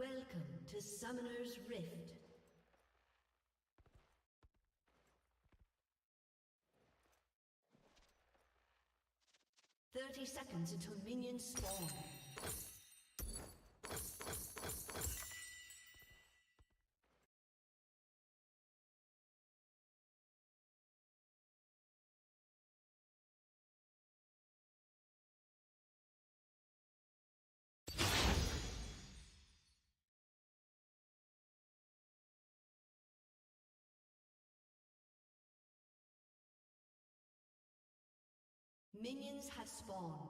Welcome to Summoner's Rift. "30 seconds until minions spawn. Minions have spawned.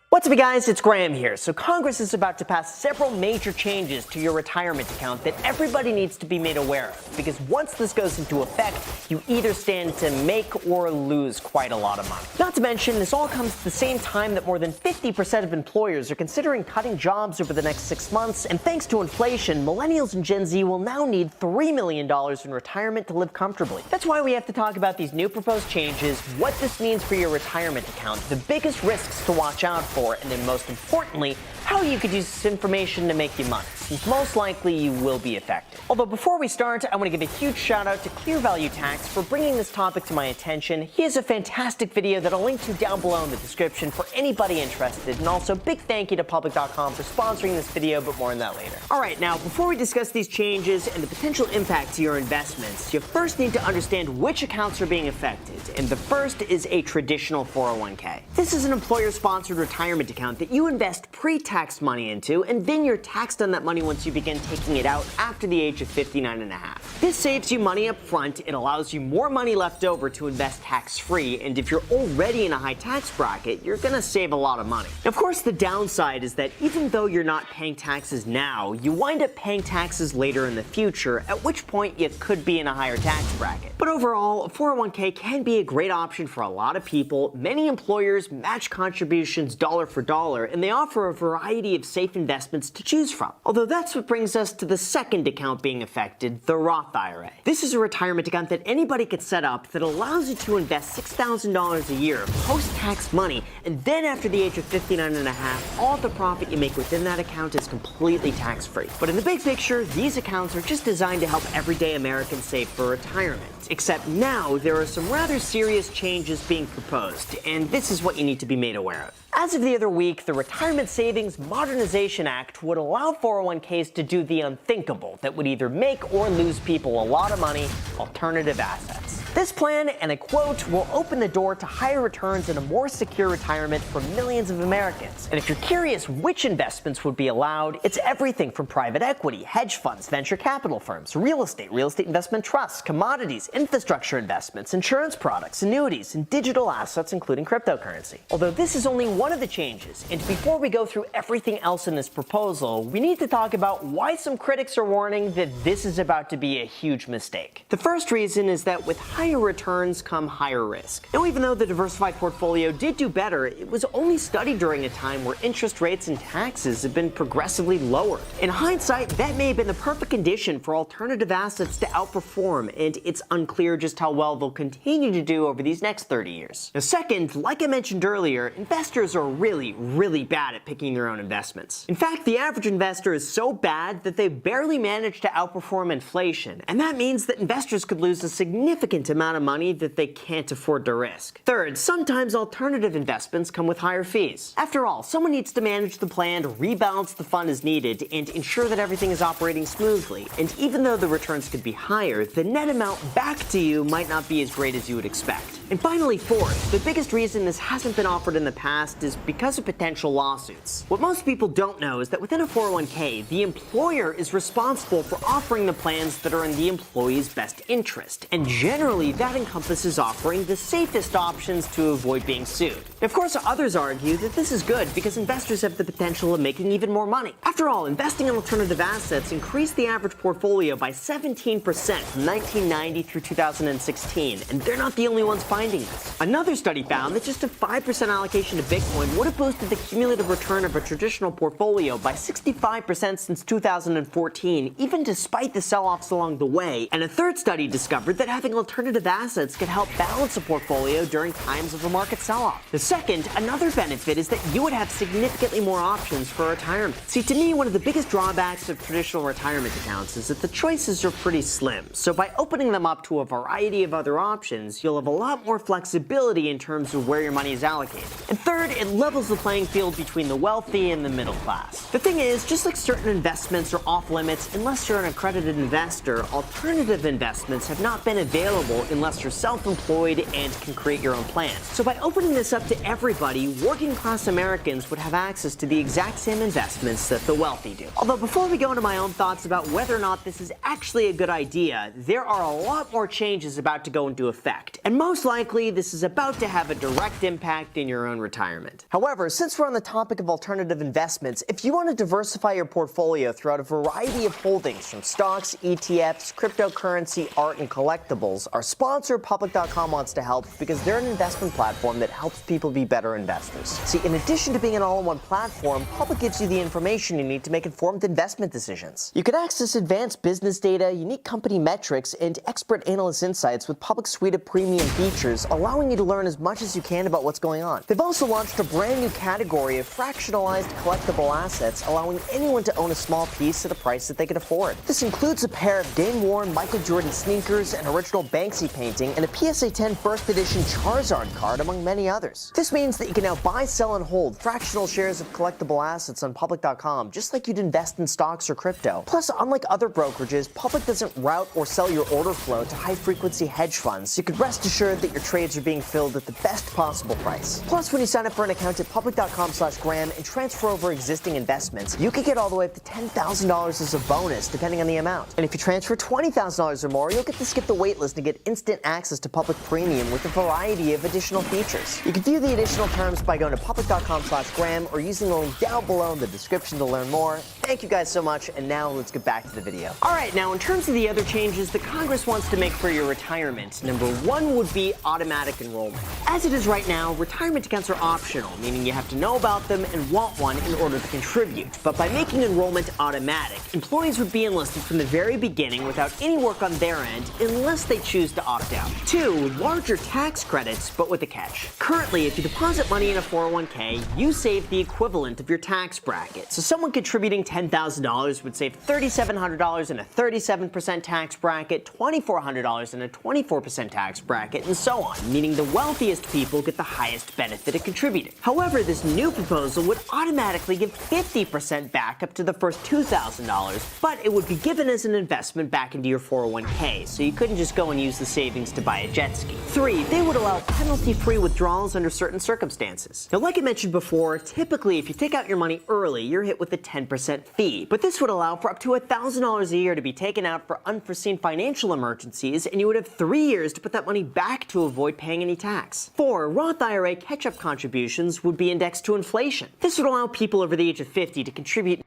What's up, guys? It's Graham here. So Congress is about to pass several major changes to your retirement account that everybody needs to be made aware of, because once this goes into effect, you either stand to make or lose quite a lot of money. Not to mention, this all comes at the same time that more than 50% of employers are considering cutting jobs over the next 6 months, and thanks to inflation, millennials and Gen Z will now need $3 million in retirement to live comfortably. That's why we have to talk about these new proposed changes, what this means for your retirement account, the biggest risks to watch out for, and then most importantly, how you could use this information to make you money, since most likely you will be affected. Although before we start, I want to give a huge shout out to Clear Value Tax for bringing this topic to my attention. He has a fantastic video that I'll link to down below in the description for anybody interested, and also big thank you to Public.com for sponsoring this video, but more on that later. Alright, now before we discuss these changes and the potential impact to your investments, you first need to understand which accounts are being affected, and the first is a traditional 401k. This is an employer-sponsored retirement account that you invest pre-tax money into, and then you're taxed on that money once you begin taking it out after the age of 59 and a half. This saves you money up front, it allows you more money left over to invest tax-free, and if you're already in a high tax bracket, you're gonna save a lot of money. Of course, the downside is that even though you're not paying taxes now, you wind up paying taxes later in the future, at which point you could be in a higher tax bracket. But overall, a 401k can be a great option for a lot of people. Many employers match contributions dollar for dollar, and they offer a variety of safe investments to choose from. Although that's what brings us to the second account being affected, the Roth IRA. This is a retirement account that anybody could set up that allows you to invest $6,000 a year post-tax money, and then after the age of 59 and a half, all the profit you make within that account is completely tax-free. But in the big picture, these accounts are just designed to help everyday Americans save for retirement. Except now, there are some rather serious changes being proposed, and this is what you need to be made aware of. As of the other week, the Retirement Savings Modernization Act would allow 401ks to do the unthinkable that would either make or lose people a lot of money: alternative assets. This plan, and I quote, will open the door to higher returns and a more secure retirement for millions of Americans. And if you're curious which investments would be allowed, it's everything from private equity, hedge funds, venture capital firms, real estate investment trusts, commodities, infrastructure investments, insurance products, annuities, and digital assets, including cryptocurrency. Although this is only one of the changes, and before we go through everything else in this proposal, we need to talk about why some critics are warning that this is about to be a huge mistake. The first reason is that with higher returns come higher risk. Now, even though the diversified portfolio did do better, it was only studied during a time where interest rates and taxes have been progressively lowered. In hindsight, that may have been the perfect condition for alternative assets to outperform, and it's unclear just how well they'll continue to do over these next 30 years. Now, second, like I mentioned earlier, investors are really bad at picking their own investments. In fact, the average investor is so bad that they barely manage to outperform inflation, and that means that investors could lose a significant amount of money that they can't afford to risk. Third, sometimes alternative investments come with higher fees. After all, someone needs to manage the plan, rebalance the fund as needed, and ensure that everything is operating smoothly. And even though the returns could be higher, the net amount back to you might not be as great as you would expect. And finally, fourth, the biggest reason this hasn't been offered in the past is because of potential lawsuits. What most people don't know is that within a 401k, the employer is responsible for offering the plans that are in the employee's best interest. And generally, that encompasses offering the safest options to avoid being sued. Of course, others argue that this is good because investors have the potential of making even more money. After all, investing in alternative assets increased the average portfolio by 17% from 1990 through 2016, and they're not the only ones finding this. Another study found that just a 5% allocation to Bitcoin would have boosted the cumulative return of a traditional portfolio by 65% since 2014, even despite the sell-offs along the way. And a third study discovered that having alternative assets could help balance a portfolio during times of a market sell-off. The second, another benefit is that you would have significantly more options for retirement. See, to me, one of the biggest drawbacks of traditional retirement accounts is that the choices are pretty slim. So by opening them up to a variety of other options, you'll have a lot more flexibility in terms of where your money is allocated. And third, it levels the playing field between the wealthy and the middle class. The thing is, just like certain investments are off limits unless you're an accredited investor, alternative investments have not been available unless you're self-employed and can create your own plan. So by opening this up to everybody, working class Americans would have access to the exact same investments that the wealthy do. Although before we go into my own thoughts about whether or not this is actually a good idea, there are a lot more changes about to go into effect. And most likely, this is about to have a direct impact in your own retirement. However, since we're on the topic of alternative investments, if you want to diversify your portfolio throughout a variety of holdings from stocks, ETFs, cryptocurrency, art, and collectibles, our sponsor, Public.com, wants to help because they're an investment platform that helps people be better investors. See, in addition to being an all-in-one platform, Public gives you the information you need to make informed investment decisions. You can access advanced business data, unique company metrics, and expert analyst insights with Public's suite of premium features, allowing you to learn as much as you can about what's going on. They've also launched a brand new category of fractionalized collectible assets, allowing anyone to own a small piece at a price that they can afford. This includes a pair of game-worn Michael Jordan sneakers, an original Banksy painting, and a PSA 10 first edition Charizard card, among many others. This means that you can now buy, sell, and hold fractional shares of collectible assets on Public.com, just like you'd invest in stocks or crypto. Plus, unlike other brokerages, Public doesn't route or sell your order flow to high-frequency hedge funds, so you can rest assured that your trades are being filled at the best possible price. Plus, when you sign up for an account at Public.com/Graham and transfer over existing investments, you can get all the way up to $10,000 as a bonus, depending on the amount. And if you transfer $20,000 or more, you'll get to skip the waitlist and get instant access to Public Premium with a variety of additional features. You can view the additional terms by going to Public.com/Graham or using the link down below in the description to learn more. Thank you guys so much, and now let's get back to the video. Alright, now in terms of the other changes that Congress wants to make for your retirement, number one would be automatic enrollment. As it is right now, retirement accounts are optional, meaning you have to know about them and want one in order to contribute. But by making enrollment automatic, employees would be enlisted from the very beginning without any work on their end unless they choose to opt out. Two, larger tax credits, but with a catch. Currently, if you deposit money in a 401k, you save the equivalent of your tax bracket. So someone contributing $10,000 would save $3,700 in a 37% tax bracket, $2,400 in a 24% tax bracket, and so on, meaning the wealthiest people get the highest benefit of contributing. However, this new proposal would automatically give 50% back up to the first $2,000, but it would be given as an investment back into your 401k, so you couldn't just go and use the savings to buy a jet ski. Three, they would allow penalty-free withdrawals under certain circumstances. Now, like I mentioned before, typically if you take out your money early, you're hit with a 10% fee, but this would allow for up to $1,000 a year to be taken out for unforeseen financial emergencies, and you would have 3 years to put that money back to avoid paying any tax. Four, Roth IRA catch-up contributions would be indexed to inflation. This would allow people over the age of 50 to contribute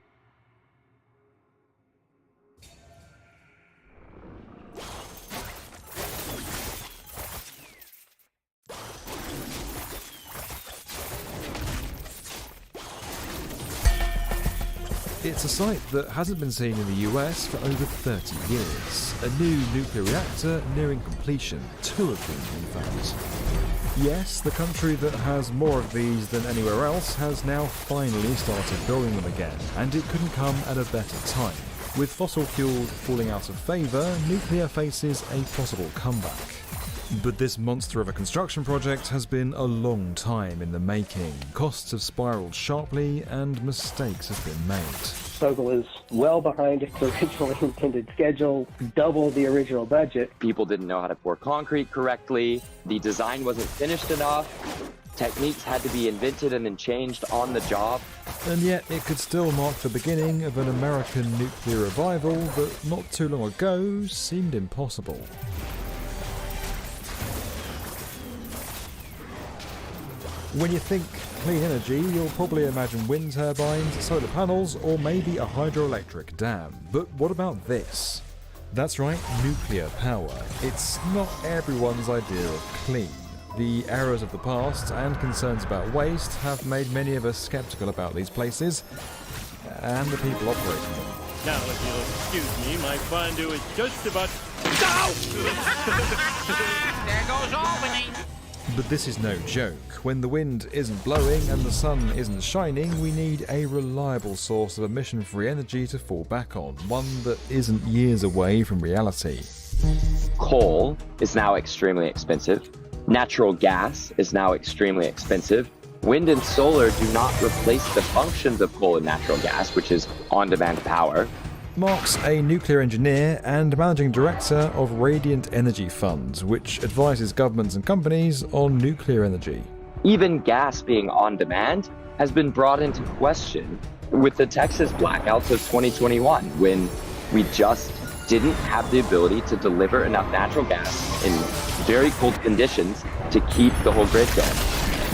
It's a sight that hasn't been seen in the US for over 30 years. A new nuclear reactor nearing completion, 2 of them in fact. Yes, the country that has more of these than anywhere else has now finally started building them again, and it couldn't come at a better time. With fossil fuel falling out of favour, nuclear faces a possible comeback. But this monster of a construction project has been a long time in the making. Costs have spiraled sharply and mistakes have been made. Sokol is well behind its originally intended schedule, double the original budget. People didn't know how to pour concrete correctly. The design wasn't finished enough. Techniques had to be invented and then changed on the job. And yet it could still mark the beginning of an American nuclear revival that not too long ago seemed impossible. When you think clean energy, you'll probably imagine wind turbines, solar panels, or maybe a hydroelectric dam. But what about this? That's right, nuclear power. It's not everyone's idea of clean. The errors of the past and concerns about waste have made many of us sceptical about these places and the people operating them. Now, if you'll excuse me, my fondue is just about... There goes Albany. But this is no joke. When the wind isn't blowing and the sun isn't shining, we need a reliable source of emission-free energy to fall back on, one that isn't years away from reality. Coal is now extremely expensive. Natural gas is now extremely expensive. Wind and solar do not replace the functions of coal and natural gas, which is on-demand power. Mark's a nuclear engineer and managing director of Radiant Energy Fund, which advises governments and companies on nuclear energy. Even gas being on demand has been brought into question with the Texas blackouts of 2021, when we just didn't have the ability to deliver enough natural gas in very cold conditions to keep the whole grid going.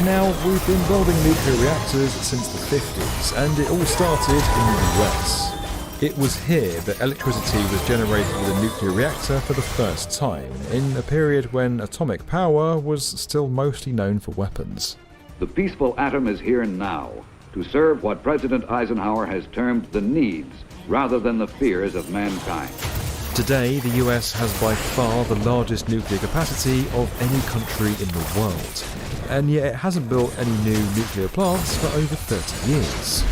Now, we've been building nuclear reactors since the 50s, and it all started in the US. It was here that electricity was generated with a nuclear reactor for the first time, in a period when atomic power was still mostly known for weapons. The peaceful atom is here now to serve what President Eisenhower has termed the needs rather than the fears of mankind. Today, the US has by far the largest nuclear capacity of any country in the world, and yet it hasn't built any new nuclear plants for over 30 years.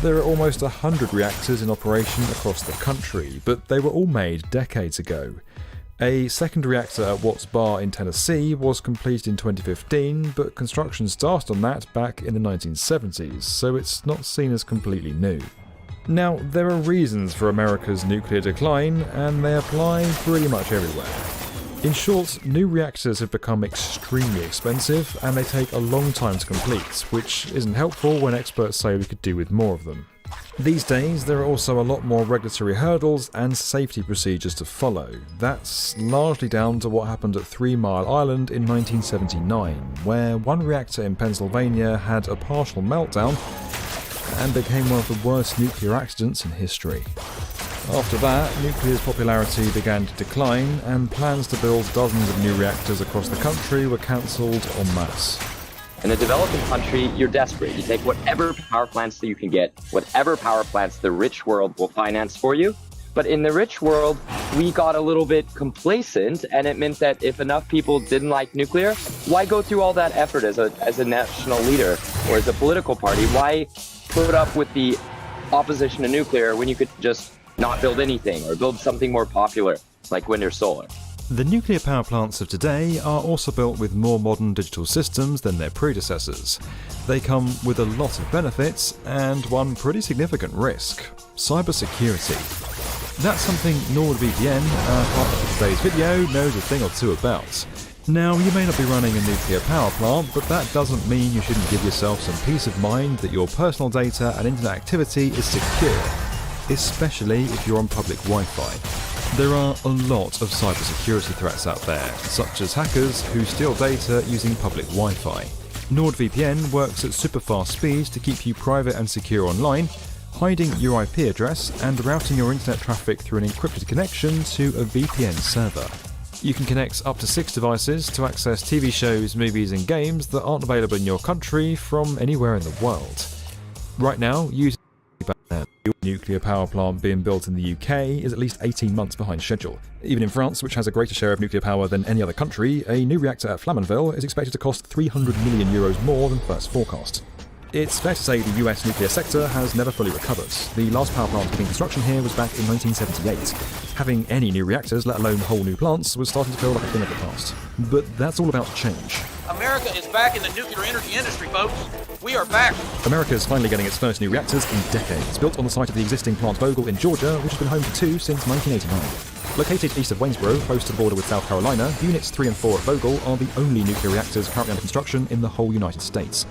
There are almost 100 reactors in operation across the country, but they were all made decades ago. A second reactor at Watts Bar in Tennessee was completed in 2015, but construction started on that back in the 1970s, so it's not seen as completely new. Now, there are reasons for America's nuclear decline, and they apply pretty much everywhere. In short, new reactors have become extremely expensive, and they take a long time to complete, which isn't helpful when experts say we could do with more of them. These days, there are also a lot more regulatory hurdles and safety procedures to follow. That's largely down to what happened at 3 Mile Island in 1979, where one reactor in Pennsylvania had a partial meltdown and became one of the worst nuclear accidents in history. After that, nuclear's popularity began to decline, and plans to build dozens of new reactors across the country were cancelled en masse. In a developing country, you're desperate. You take whatever power plants that you can get, whatever power plants the rich world will finance for you. But in the rich world, we got a little bit complacent, and it meant that if enough people didn't like nuclear, why go through all that effort as a national leader or as a political party? Why put up with the opposition to nuclear when you could just not build anything or build something more popular like wind or solar? The nuclear power plants of today are also built with more modern digital systems than their predecessors. They come with a lot of benefits and one pretty significant risk: cybersecurity. That's something NordVPN, partner for today's video, knows a thing or two about. Now, you may not be running a nuclear power plant, but that doesn't mean you shouldn't give yourself some peace of mind that your personal data and internet activity is secure, especially if you're on public Wi-Fi. There are a lot of cybersecurity threats out there, such as hackers who steal data using public Wi-Fi. NordVPN works at super fast speeds to keep you private and secure online, hiding your IP address and routing your internet traffic through an encrypted connection to a VPN server. You can connect up to 6 devices to access TV shows, movies and games that aren't available in your country from anywhere in the world. Right now, using a nuclear power plant being built in the UK is at least 18 months behind schedule. Even in France, which has a greater share of nuclear power than any other country, a new reactor at Flamanville is expected to cost €300 million more than first forecast. It's fair to say the US nuclear sector has never fully recovered. The last power plant to begin construction here was back in 1978. Having any new reactors, let alone whole new plants, was starting to feel like a thing of the past. But that's all about to change. America is back in the nuclear energy industry, folks. We are back. America's finally getting its first new reactors in decades, built on the site of the existing Plant Vogtle in Georgia, which has been home to two since 1989. Located east of Waynesboro, close to the border with South Carolina, Units 3 and 4 at Vogtle are the only nuclear reactors currently under construction in the whole United States.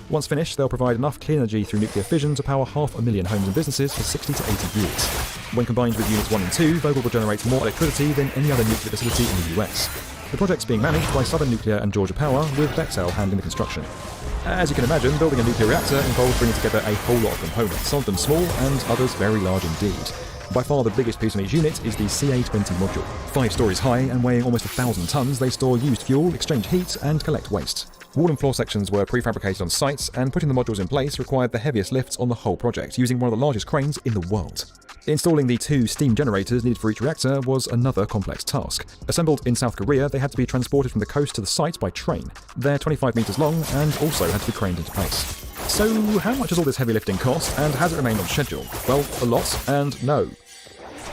Once finished, they'll provide enough clean energy through nuclear fission to power 500,000 homes and businesses for 60 to 80 years. When combined with Units 1 and 2, Vogtle will generate more electricity than any other nuclear facility in the US. The project's being managed by Southern Nuclear and Georgia Power, with Bechtel handling the construction. As you can imagine, building a nuclear reactor involves bringing together a whole lot of components, some of them small and others very large indeed. By far the biggest piece on each unit is the CA-20 module. 5 stories high and weighing almost 1,000 tons, they store used fuel, exchange heat, and collect waste. Wall and floor sections were prefabricated on site, and putting the modules in place required the heaviest lifts on the whole project, using one of the largest cranes in the world. Installing the 2 steam generators needed for each reactor was another complex task. Assembled in South Korea, they had to be transported from the coast to the site by train. They're 25 meters long and also had to be craned into place. So how much does all this heavy lifting cost, and has it remained on schedule? Well, a lot, and no.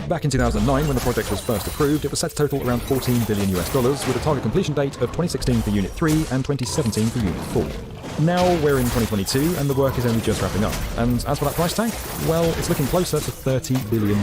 Back in 2009, when the project was first approved, it was set to total around $14 billion, with a target completion date of 2016 for Unit 3 and 2017 for Unit 4. Now we're in 2022, and the work is only just wrapping up. And as for that price tag, well, it's looking closer to $30 billion.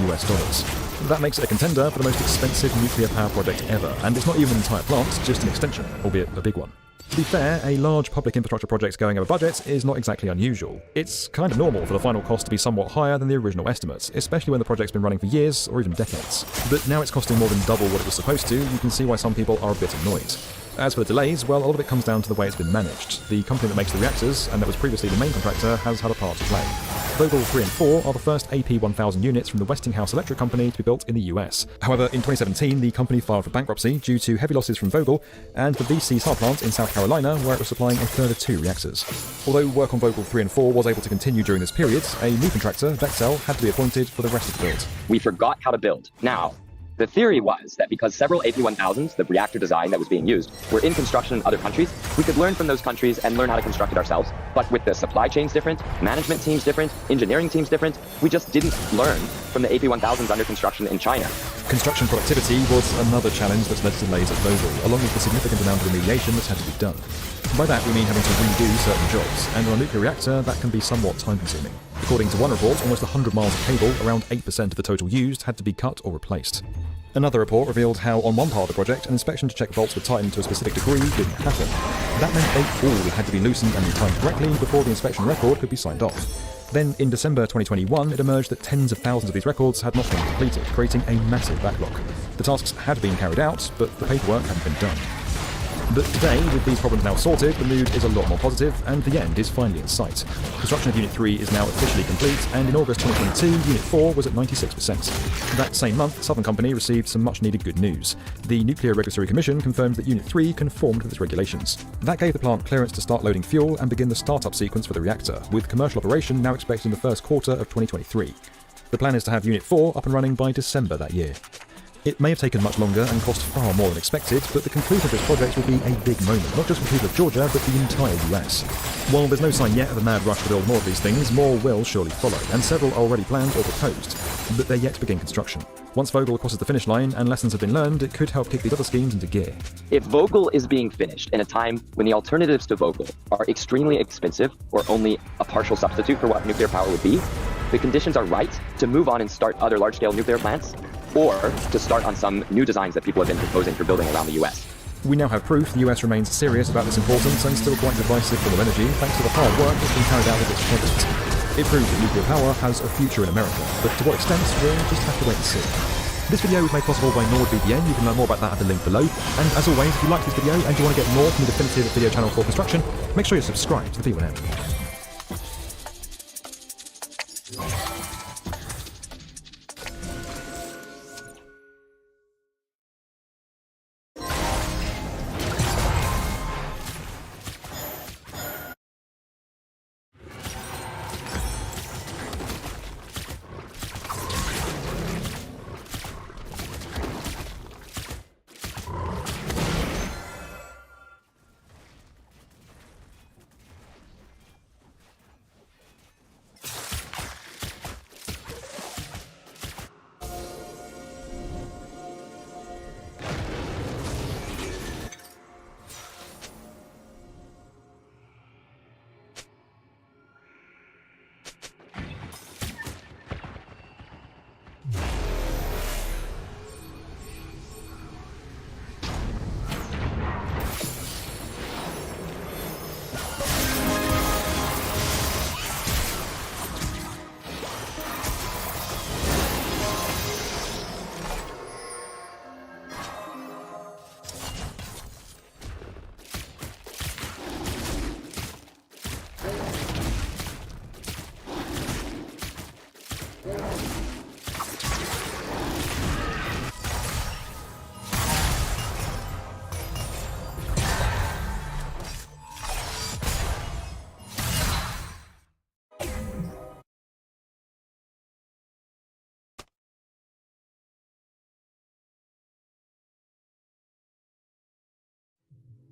That makes it a contender for the most expensive nuclear power project ever, and it's not even an entire plant, just an extension, albeit a big one. To be fair, a large public infrastructure project going over budget is not exactly unusual. It's kind of normal for the final cost to be somewhat higher than the original estimates, especially when the project's been running for years or even decades. But now it's costing more than double what it was supposed to, you can see why some people are a bit annoyed. As for the delays, well, a lot of it comes down to the way it's been managed. The company that makes the reactors, and that was previously the main contractor, has had a part to play. Vogtle 3 and 4 are the first AP1000 units from the Westinghouse Electric Company to be built in the US. However, in 2017, the company filed for bankruptcy due to heavy losses from Vogtle and the VC power plant in South Carolina, where it was supplying a further 2 reactors. Although work on Vogtle 3 and 4 was able to continue during this period, a new contractor, Bechtel, had to be appointed for the rest of the build. We forgot how to build. Now, the theory was that because several AP1000s, the reactor design that was being used, were in construction in other countries, we could learn from those countries and learn how to construct it ourselves. But with the supply chains different, management teams different, engineering teams different, we just didn't learn from the AP1000s under construction in China. Construction productivity was another challenge that's led to delays at Vogtle, along with the significant amount of remediation that's had to be done. By that, we mean having to redo certain jobs, and on a nuclear reactor, that can be somewhat time-consuming. According to one report, almost 100 miles of cable, around 8% of the total used, had to be cut or replaced. Another report revealed how, on one part of the project, an inspection to check bolts were tightened to a specific degree didn't happen. That meant they all had to be loosened and retimed correctly before the inspection record could be signed off. Then, in December 2021, it emerged that tens of thousands of these records had not been completed, creating a massive backlog. The tasks had been carried out, but the paperwork hadn't been done. But today, with these problems now sorted, the mood is a lot more positive, and the end is finally in sight. Construction of Unit 3 is now officially complete, and in August 2022, Unit 4 was at 96%. That same month, Southern Company received some much-needed good news. The Nuclear Regulatory Commission confirmed that Unit 3 conformed with its regulations. That gave the plant clearance to start loading fuel and begin the startup sequence for the reactor, with commercial operation now expected in the first quarter of 2023. The plan is to have Unit 4 up and running by December that year. It may have taken much longer and cost far more than expected, but the conclusion of this project will be a big moment, not just for the people of Georgia, but the entire US. While there's no sign yet of a mad rush to build more of these things, more will surely follow, and several are already planned or proposed, but they're yet to begin construction. Once Vogtle crosses the finish line and lessons have been learned, it could help kick these other schemes into gear. If Vogtle is being finished in a time when the alternatives to Vogtle are extremely expensive or only a partial substitute for what nuclear power would be, the conditions are right to move on and start other large-scale nuclear plants, or to start on some new designs that people have been proposing for building around the US. We now have proof the US remains serious about this importance and still quite divisive form of energy thanks to the hard work that's been carried out with its project. It proves that nuclear power has a future in America, but to what extent, we'll just have to wait and see. This video was made possible by NordVPN. You can learn more about that at the link below. And as always, if you like this video and you want to get more from the definitive video channel for construction, make sure you're subscribed to the P1M.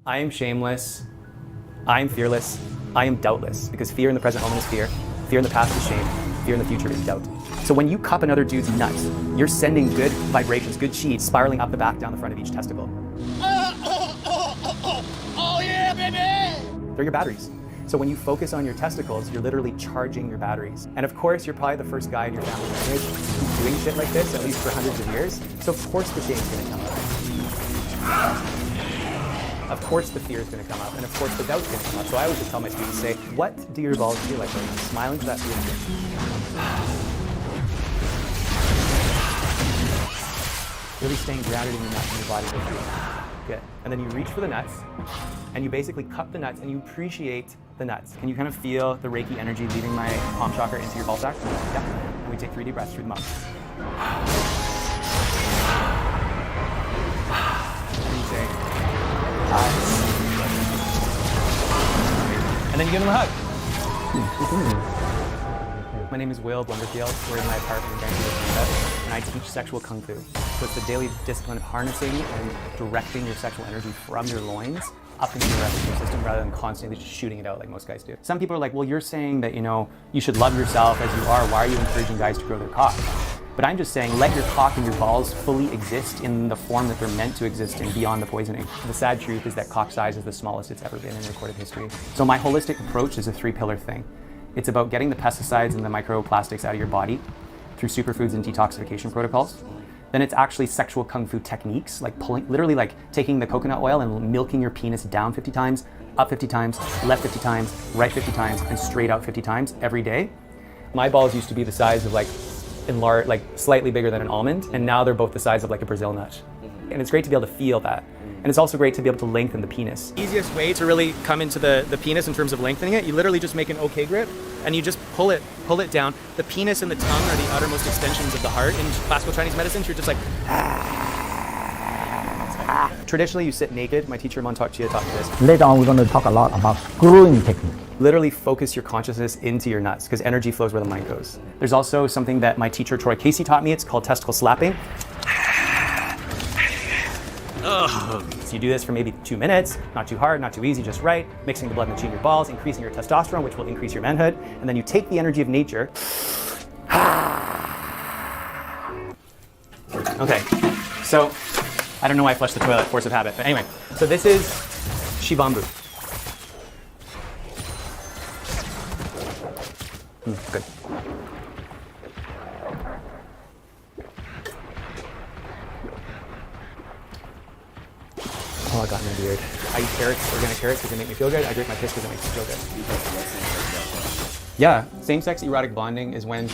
I am shameless. I am fearless. I am doubtless. Because fear in the present moment is fear. Fear in the past is shame. Fear in the future is doubt. So when you cup another dude's nuts, you're sending good vibrations, good chi, spiraling up the back, down the front of each testicle. Oh yeah, baby! They're your batteries. So when you focus on your testicles, you're literally charging your batteries. And of course, you're probably the first guy in your family lineage who's doing shit like this, at least for hundreds of years. So of course the shame's gonna come up. Of course the fear is gonna come up, and of course the doubt's gonna come up. So I always just tell my students, say, what do your balls feel like right now? Smile into that feeling. Really staying grounded in your nuts and your body. Good. And then you reach for the nuts, and you basically cup the nuts, and you appreciate the nuts. Can you kind of feel the Reiki energy leaving my palm chakra into your ball sack? Yeah. And we take 3 deep breaths through the mouth. And you say, and then you give them a hug. My name is Will Blunderfield. We're in my apartment in Vancouver, Canada, and I teach sexual kung fu. So it's the daily discipline of harnessing and directing your sexual energy from your loins up into your respiratory system rather than constantly just shooting it out like most guys do. Some people are like, well, you're saying that, you should love yourself as you are. Why are you encouraging guys to grow their cock? But I'm just saying, let your cock and your balls fully exist in the form that they're meant to exist in beyond the poisoning. The sad truth is that cock size is the smallest it's ever been in recorded history. So my holistic approach is a 3-pillar thing. It's about getting the pesticides and the microplastics out of your body through superfoods and detoxification protocols. Then it's actually sexual kung fu techniques, like literally like taking the coconut oil and milking your penis down 50 times, up 50 times, left 50 times, right 50 times, and straight out 50 times every day. My balls used to be the size of slightly bigger than an almond, and now they're both the size of like a Brazil nut. And it's great to be able to feel that. And it's also great to be able to lengthen the penis. Easiest way to really come into the penis in terms of lengthening it, you literally just make an OK grip, and you just pull it down. The penis and the tongue are the uttermost extensions of the heart. In classical Chinese medicine, you're just like, Traditionally, you sit naked. My teacher, Montauk Chia, taught me this. Later on, we're going to talk a lot about screwing technique. Literally focus your consciousness into your nuts, because energy flows where the mind goes. There's also something that my teacher, Troy Casey, taught me. It's called testicle slapping. So you do this for maybe 2 minutes, not too hard, not too easy, just right, mixing the blood and the chi in your balls, increasing your testosterone, which will increase your manhood, and then you take the energy of nature. Okay, so I don't know why I flushed the toilet, force of habit, but anyway, so this is Shivambu. Good. Oh, I got my beard. I eat carrots, organic carrots, because they make me feel good. I drink my piss because it makes me feel good. Yeah, same-sex erotic bonding is when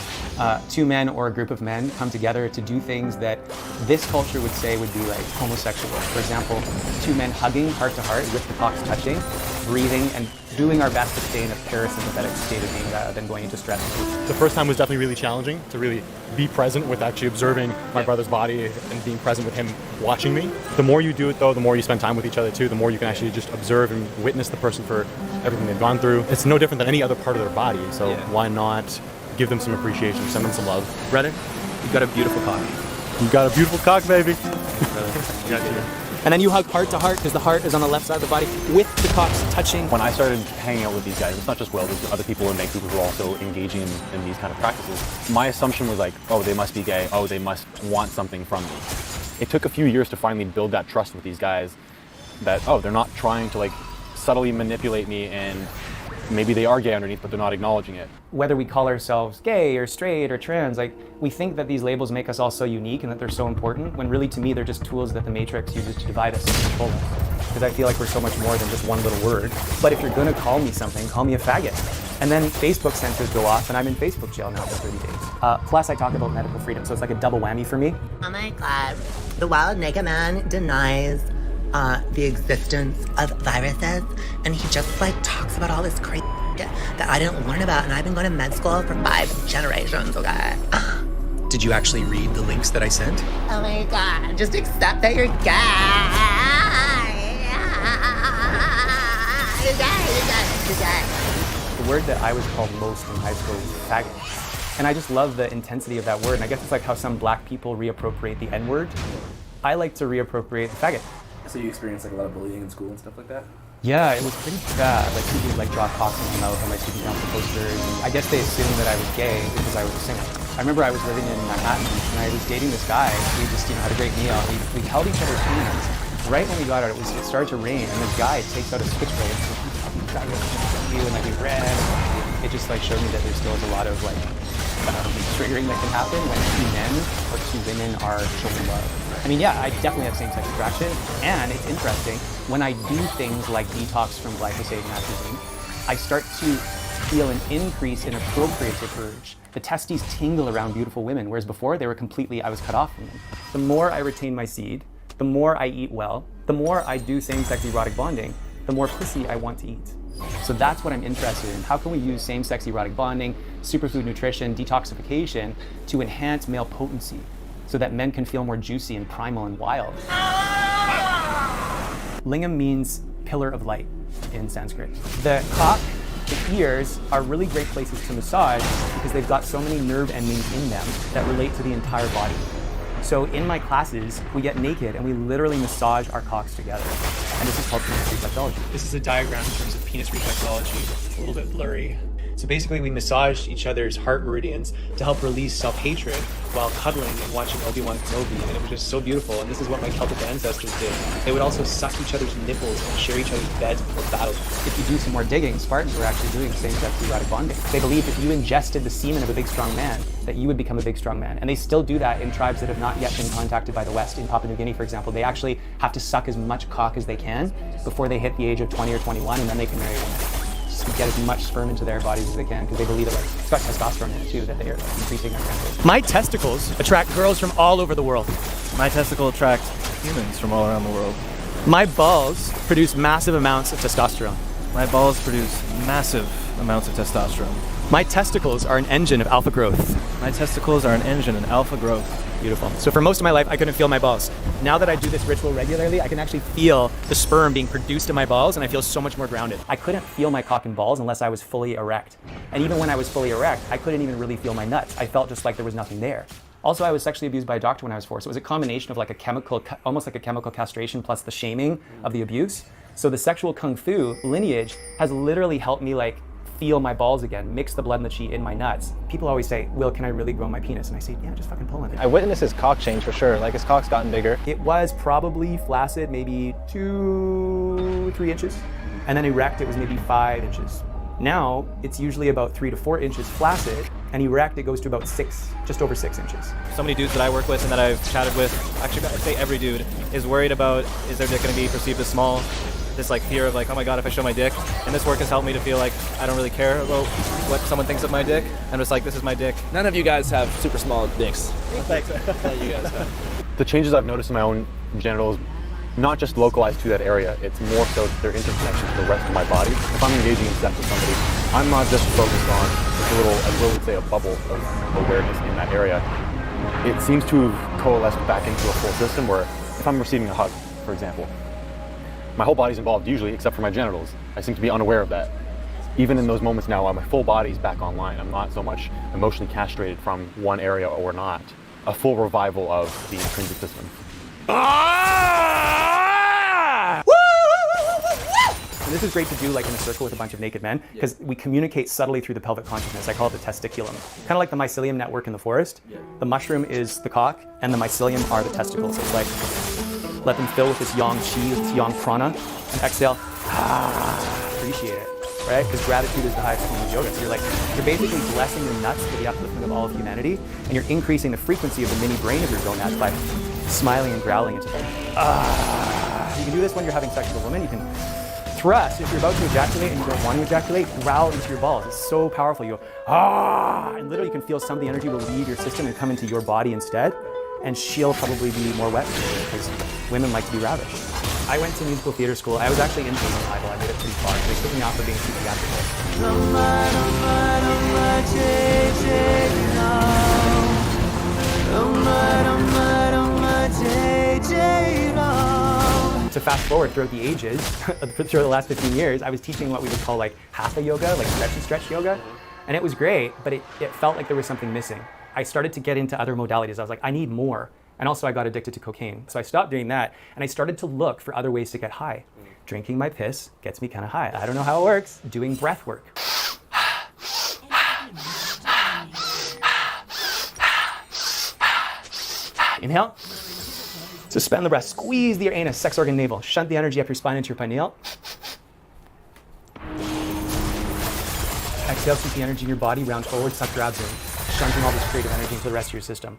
2 men or a group of men come together to do things that this culture would say would be like homosexual. For example, 2 men hugging heart to heart with the cocks touching, breathing, and doing our best to stay in a parasympathetic state of being rather than going into stress mode. The first time was definitely really challenging to really be present with actually observing my brother's body and being present with him watching me. The more you do it though, the more you spend time with each other too, the more you can actually just observe and witness the person for everything they've gone through. It's no different than any other part of their body, so why not give them some appreciation, send them some love. Brother, you've got a beautiful cock. You got a beautiful cock, baby. Got you. And then you hug heart to heart, because the heart is on the left side of the body, with the cocks touching. When I started hanging out with these guys, it's not just Will, there's other people in Vancouver who are also engaging in these kind of practices. My assumption was like, oh, they must be gay, oh, they must want something from me. It took a few years to finally build that trust with these guys that, oh, they're not trying to like subtly manipulate me, and maybe they are gay underneath, but they're not acknowledging it. Whether we call ourselves gay or straight or trans, like we think that these labels make us all so unique and that they're so important, when really to me they're just tools that the Matrix uses to divide us and control us. Because I feel like we're so much more than just one little word. But if you're gonna call me something, call me a faggot. And then Facebook censors go off and I'm in Facebook jail now for 30 days. Plus I talk about medical freedom, so it's like a double whammy for me. Oh my God, the wild naked man denies the existence of viruses, and he just like talks about all this crazy shit that I didn't learn about, and I've been going to med school for 5 generations, okay? Did you actually read the links that I sent? Oh my God, just accept that you're gay. You're gay. The word that I was called most in high school was faggot. And I just love the intensity of that word, and I guess it's like how some black people reappropriate the N-word. I like to reappropriate the faggot. So you experienced like a lot of bullying in school and stuff like that? Yeah, it was pretty bad. Like people would like draw cocks in my mouth on my student council posters. And I guess they assumed that I was gay because I was a singer. I remember I was living in Manhattan and I was dating this guy. We just, had a great meal. We held each other's hands. Right when we got out, it started to rain, and this guy takes out a switchblade and like we ran. It just like showed me that there still is a lot of like triggering that can happen when two men or two women are showing love. I mean, yeah, I definitely have same-sex attraction, and it's interesting, when I do things like detox from glyphosate and atrazine, I start to feel an increase in a procreative urge. The testes tingle around beautiful women, whereas before they were completely, I was cut off from them. The more I retain my seed, the more I eat well, the more I do same-sex erotic bonding, the more pussy I want to eat. So that's what I'm interested in. How can we use same-sex erotic bonding, superfood nutrition, detoxification to enhance male potency so that men can feel more juicy and primal and wild? Lingam means pillar of light in Sanskrit. The cock, the ears are really great places to massage because they've got so many nerve endings in them that relate to the entire body. So in my classes, we get naked and we literally massage our cocks together. And this is called penis reflexology. This is a diagram in terms of penis reflexology. It's a little bit blurry. So basically we massage each other's heart meridians to help release self-hatred while cuddling and watching Obi-Wan Kenobi, and it was just so beautiful. And this is what my Celtic ancestors did. They would also suck each other's nipples and share each other's beds before battle. If you do some more digging, Spartans were actually doing same-sex erotic bonding. They believed if you ingested the semen of a big strong man, that you would become a big strong man. And they still do that in tribes that have not yet been contacted by the West. In Papua New Guinea, for example, they actually have to suck as much cock as they can before they hit the age of 20 or 21, and then they can marry women. Just to get as much sperm into their bodies as they can, because they believe that it's got testosterone in it too, that they are increasing their chances. My testicles attract girls from all over the world. My testicle attracts humans from all around the world. My balls produce massive amounts of testosterone. My balls produce massive amounts of testosterone. My testicles are an engine of alpha growth. My testicles are an engine of alpha growth. Beautiful. So for most of my life, I couldn't feel my balls. Now that I do this ritual regularly, I can actually feel the sperm being produced in my balls, and I feel so much more grounded. I couldn't feel my cock and balls unless I was fully erect. And even when I was fully erect, I couldn't even really feel my nuts. I felt just like there was nothing there. Also, I was sexually abused by a doctor when I was 4, so it was a combination of like a chemical, almost like a chemical castration plus the shaming of the abuse. So the sexual kung fu lineage has literally helped me like feel my balls again, mix the blood and the chi in my nuts. People always say, Will, can I really grow my penis? And I say, yeah, just fucking pull on it. I witnessed his cock change for sure. Like his cock's gotten bigger. It was probably flaccid, maybe 2-3 inches. And then erect, it was maybe 5 inches. Now, it's usually about 3 to 4 inches flaccid, and erect, it goes to about 6, just over 6 inches. So many dudes that I work with and that I've chatted with, actually I'd say every dude, is worried about, is their dick gonna be perceived as small? This like fear of like, oh my god, if I show my dick. And this work has helped me to feel like I don't really care about what someone thinks of my dick. I'm just like, this is my dick. None of you guys have super small dicks. Thanks. You guys have. The changes I've noticed in my own genitals, not just localized to that area, it's more so their interconnection to the rest of my body. If I'm engaging in sex with somebody, I'm not just focused on just a little, I would say a bubble of awareness in that area. It seems to have coalesced back into a full system where if I'm receiving a hug, for example, my whole body's involved usually, except for my genitals. I seem to be unaware of that. Even in those moments now, while my full body's back online, I'm not so much emotionally castrated from one area or not. A full revival of the intrinsic system. And this is great to do like in a circle with a bunch of naked men, because we communicate subtly through the pelvic consciousness. I call it the testiculum. Kind of like the mycelium network in the forest. The mushroom is the cock, and the mycelium are the testicles. It's like, let them fill with this yang chi, this yang prana, and exhale, appreciate it, right? Because gratitude is the highest form of yoga. So you're basically blessing your nuts for the upliftment of all of humanity, and you're increasing the frequency of the mini brain of your gonads by smiling and growling into them. You can do this when you're having sex with a woman. You can thrust. If you're about to ejaculate and you don't want to ejaculate, growl into your balls. It's so powerful. You go, and literally you can feel some of the energy will leave your system and come into your body instead. And she'll probably be more wet because women like to be ravished. I went to musical theater school. I was actually in Payment Bible. I made it pretty far. They took me off for being too theatrical. To fast forward throughout the ages, throughout the last 15 years, I was teaching what we would call like hatha yoga, like stretch yoga. And it was great, but it felt like there was something missing. I started to get into other modalities. I was like, I need more. And also I got addicted to cocaine. So I stopped doing that and I started to look for other ways to get high. Drinking my piss gets me kind of high. I don't know how it works. Doing breath work. Inhale. Suspend the breath. Squeeze the anus, sex organ navel. Shunt the energy up your spine into your pineal. Exhale, keep the energy in your body, round forward, suck your abs in. Shunting all this creative energy into the rest of your system.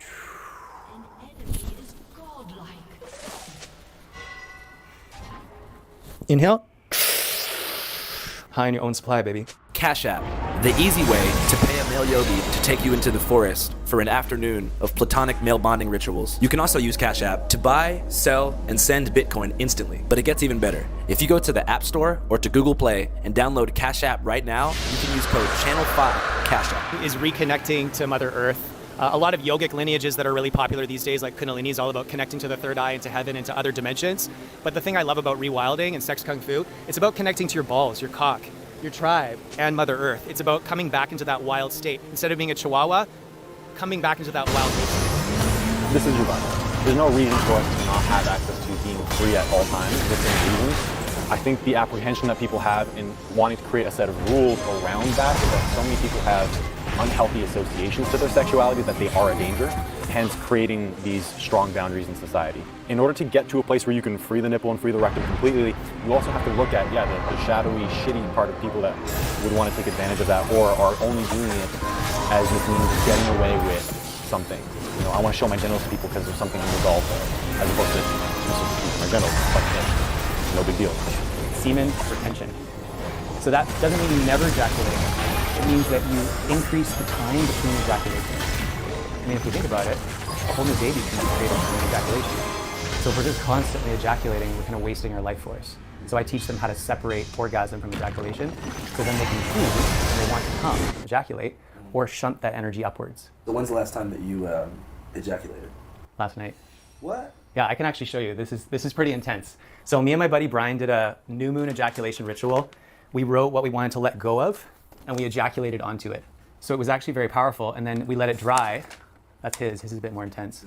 Inhale. High on your own supply, baby. Cash App, the easy way to pay a male yogi to take you into the forest for an afternoon of platonic male bonding rituals. You can also use Cash App to buy, sell, and send Bitcoin instantly. But it gets even better. If you go to the App Store or to Google Play and download Cash App right now, you can use code Channel5 Cash App. Is reconnecting to Mother Earth. A lot of yogic lineages that are really popular these days, like Kundalini, is all about connecting to the third eye, into heaven, into other dimensions. But the thing I love about rewilding and sex kung fu, it's about connecting to your balls, your cock, your tribe, and Mother Earth. It's about coming back into that wild state. Instead of being a chihuahua, coming back into that wild state. This is your body. There's no reason for us to not have access to being free at all times, within reason. I think the apprehension that people have in wanting to create a set of rules around that is that so many people have unhealthy associations to their sexuality that they are a danger, hence creating these strong boundaries in society. In order to get to a place where you can free the nipple and free the rectum completely, you also have to look at, the shadowy, shitty part of people that would want to take advantage of that or are only doing it as this means of getting away with something. You know, I want to show my genitals to people because there's something unresolved there, as opposed to my genitals, fuck it, no big deal. Semen retention. So that doesn't mean you never ejaculate. It means that you increase the time between ejaculations. I mean, if you think about it, a whole new baby can be created from ejaculation. So if we're just constantly ejaculating, we're kind of wasting our life force. So I teach them how to separate orgasm from ejaculation, so then they can choose when they want to come, ejaculate, or shunt that energy upwards. So when's the last time that you ejaculated? Last night. What? Yeah, I can actually show you. This is pretty intense. So me and my buddy Brian did a new moon ejaculation ritual. We wrote what we wanted to let go of, and we ejaculated onto it. So it was actually very powerful, and then we let it dry. That's his. His is a bit more intense.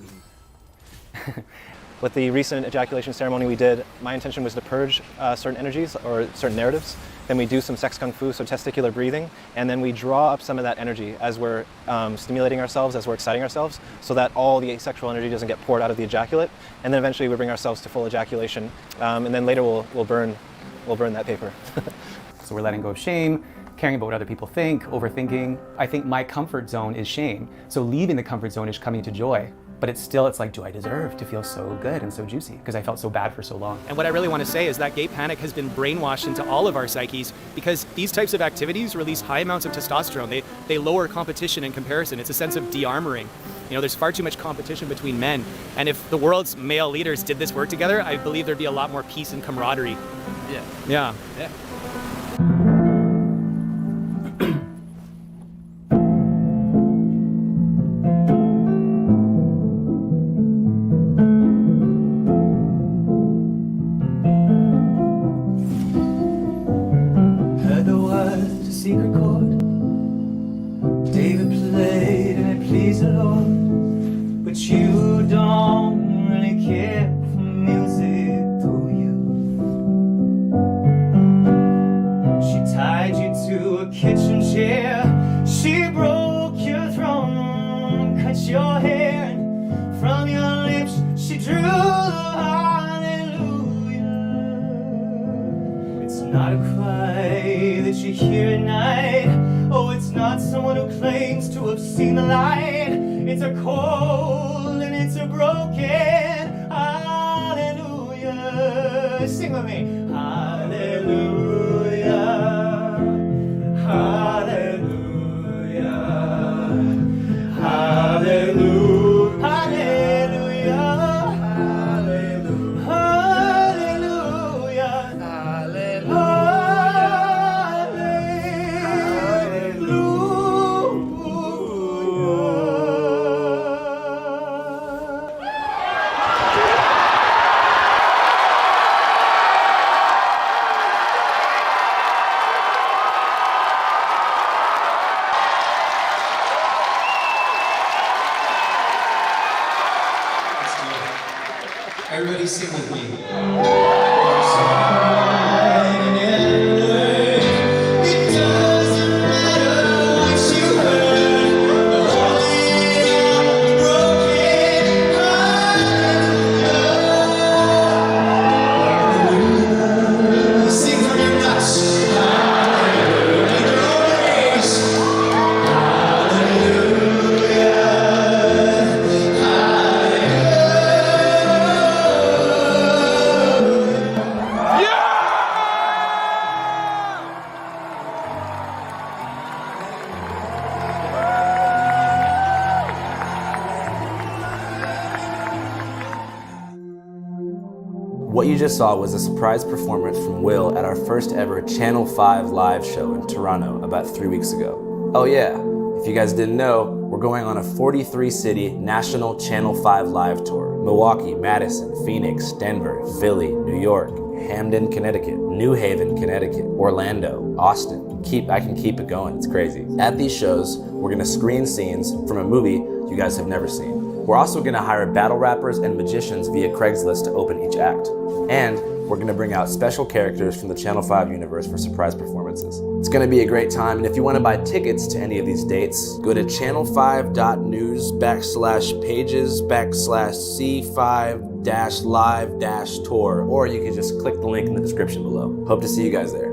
With the recent ejaculation ceremony we did, my intention was to purge certain energies or certain narratives. Then we do some sex kung fu, so testicular breathing, and then we draw up some of that energy as we're stimulating ourselves, as we're exciting ourselves, so that all the asexual energy doesn't get poured out of the ejaculate. And then eventually we bring ourselves to full ejaculation, and then later we'll burn that paper. So we're letting go of shame, caring about what other people think, overthinking. I think my comfort zone is shame. So leaving the comfort zone is coming to joy. But it's like, do I deserve to feel so good and so juicy? Because I felt so bad for so long. And what I really want to say is that gay panic has been brainwashed into all of our psyches because these types of activities release high amounts of testosterone. They lower competition and comparison. It's a sense of de-armoring. You know, there's far too much competition between men. And if the world's male leaders did this work together, I believe there'd be a lot more peace and camaraderie. Yeah. Secret chord David played and it pleased the Lord, but you don't really care for music, do you? She tied you to a kitchen chair, she broke your throne, cut your hair, and from your lips she drew the hallelujah. It's not a cry that you hear at night. Oh, it's not someone who claims to have seen the light. It's a cold and it's a broken hallelujah. Sing with me. Hallelujah. Hallelujah. Hallelujah. Everybody sing with me. What you just saw was a surprise performance from Will at our first ever Channel 5 live show in Toronto about 3 weeks ago. Oh yeah, if you guys didn't know, we're going on a 43-city national Channel 5 live tour. Milwaukee, Madison, Phoenix, Denver, Philly, New York, Hamden, Connecticut, New Haven, Connecticut, Orlando, Austin. I can keep it going, it's crazy. At these shows, we're gonna screen scenes from a movie you guys have never seen. We're also gonna hire battle rappers and magicians via Craigslist to open each act. And we're gonna bring out special characters from the Channel 5 universe for surprise performances. It's gonna be a great time, and if you wanna buy tickets to any of these dates, go to channel5.news/pages/C5-live-tour, or you can just click the link in the description below. Hope to see you guys there.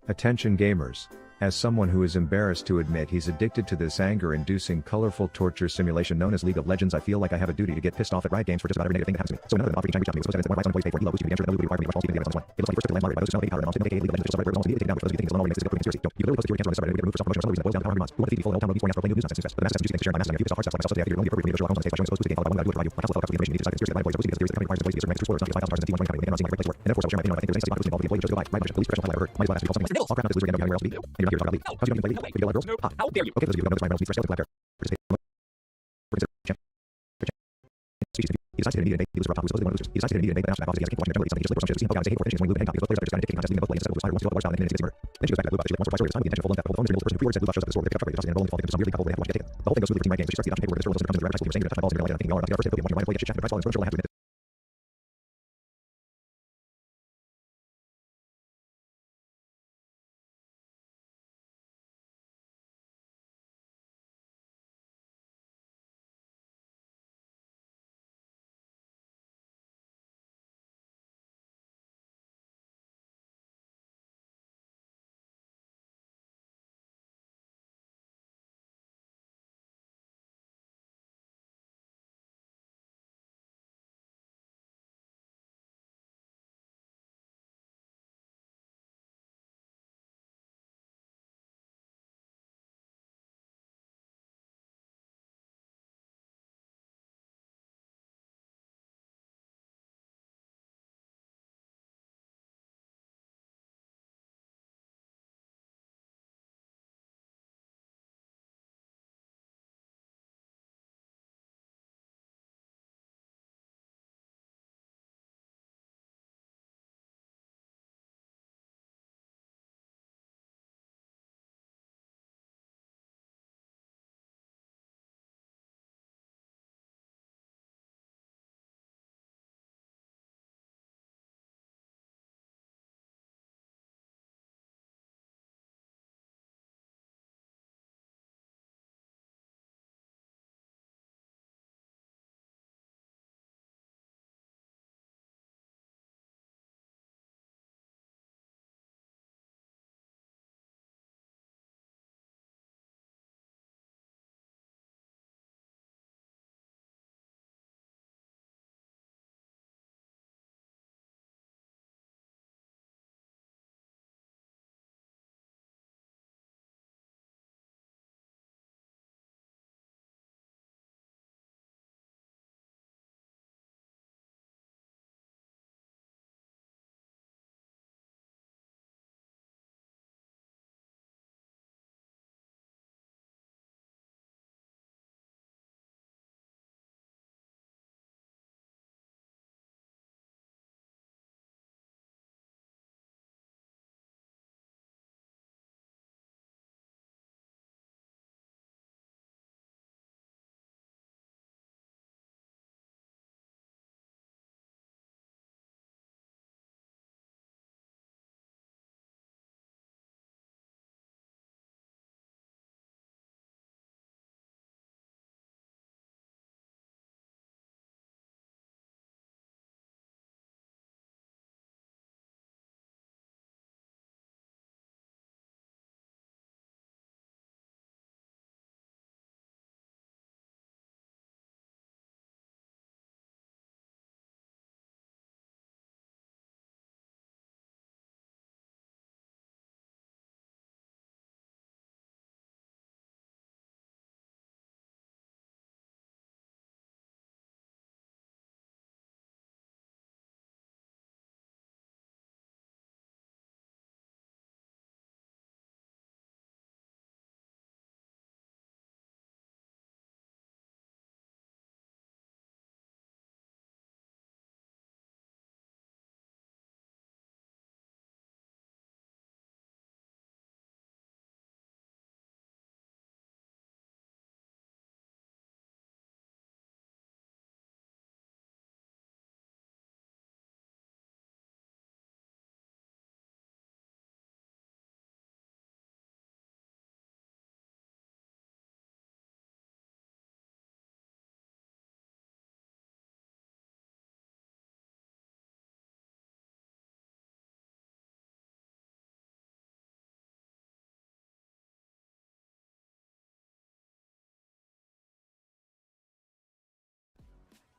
Attention gamers. As someone who is embarrassed to admit he's addicted to this anger-inducing colorful torture simulation known as League of Legends, I feel like I have a duty to get pissed off at Riot Games for just about every negative thing that happens to me. So none of them offer each time reach out to me. So one rights on employees pay for reload, boost to be answered, require me to watch all Steven Davis on one. It was like first to land moderate by those who smell hate power and also League of Legends just subreddit resolves immediately taken down for those who think it's alone makes it go conspiracy. You literally post a theory cancer on this subreddit and we get removed for self-promotion or some reason that boils down to power months. We want to feed people all town movies for playing new news nonsense success. But the masses juicy things to share my message on your feed hard stuff like myself so they have to do your own appropriate video show albums on stage by showing those who think they follow one guy do it for you. Much less about conspiracy theories like theories that my voice was using certain spoilers, not 5,000 stars in the T1 20 company, and not seeing a great place to work. And then of course I'll share my opinion on I think there's anything involved with the employee who chose to go by. My budget, police, professional type I've ever heard. Might as well ask people something like all crap, this is losing anywhere else be. And you're not here to talk about league. How's you doing, play league? You get a lot of girls? Hot. How dare you? Okay, for those of you who don't know, this is Ryan Reynolds, lead for sales, collab character. He decides to hit a media and he loses for a top who was supposed to be one of the losers. He decides to hit a media and they ask him about because he has a king watching their jungle league. Somebody just lives for some shit. He hate for finishing when we hang out because players are just trying to dictate contests, leaving both lanes instead of just fire once to the large style and then murder. Then she goes back to the blue about this once or twice over time. The intention full on that whole phone is the person who pre-orders said blue shows up at the store with a pickup truck ready to toss it in and rolling fall into some weirdly coupled they have to watch get taken. The whole thing goes smoothly for Team Riot Games. She starts the adoption paperwork. This store looks into the direction of the person who becomes a touch balls and you're like, thinking y'all are about to get first hit, but when you're Ryan play, get shit chat, but price falls and first roll have to admit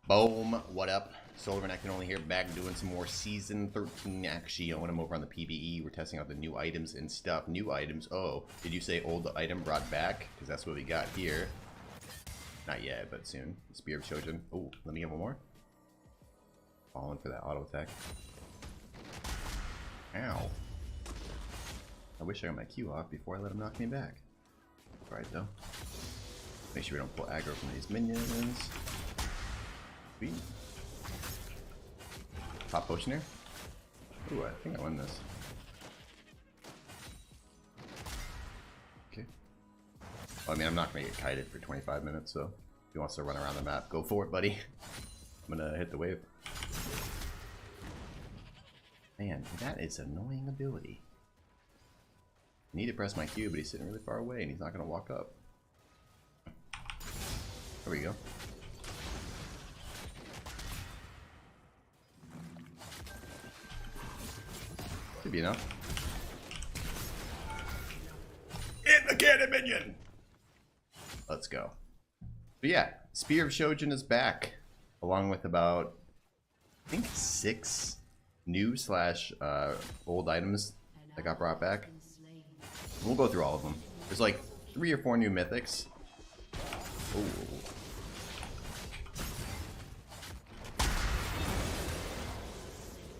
Boom, what up? Solar and Only here, back doing some more Season 13 action. When I'm over on the PvE, we're testing out the new items and stuff. New items, oh, did you say old item brought back? Because that's what we got here. Not yet, but soon. Spear of Shojin. Oh, let me get one more. Falling for that auto attack. Ow. I wish I got my Q off before I let him knock me back. Alright though. Make sure we don't pull aggro from these minions. Sweet. Pop potion here. Ooh, I think I won this. Okay. Well, I mean, I'm not gonna get kited for 25 minutes, so if he wants to run around the map, go for it, buddy. I'm gonna hit the wave. Man, that is an annoying ability. I need to press my Q, but he's sitting really far away and he's not gonna walk up. There we go. Should be enough. In the cannon minion! Let's go. But yeah, Spear of Shojin is back. Along with about, I think, 6 new / old items that got brought back. We'll go through all of them. There's like 3 or 4 new mythics. Ooh.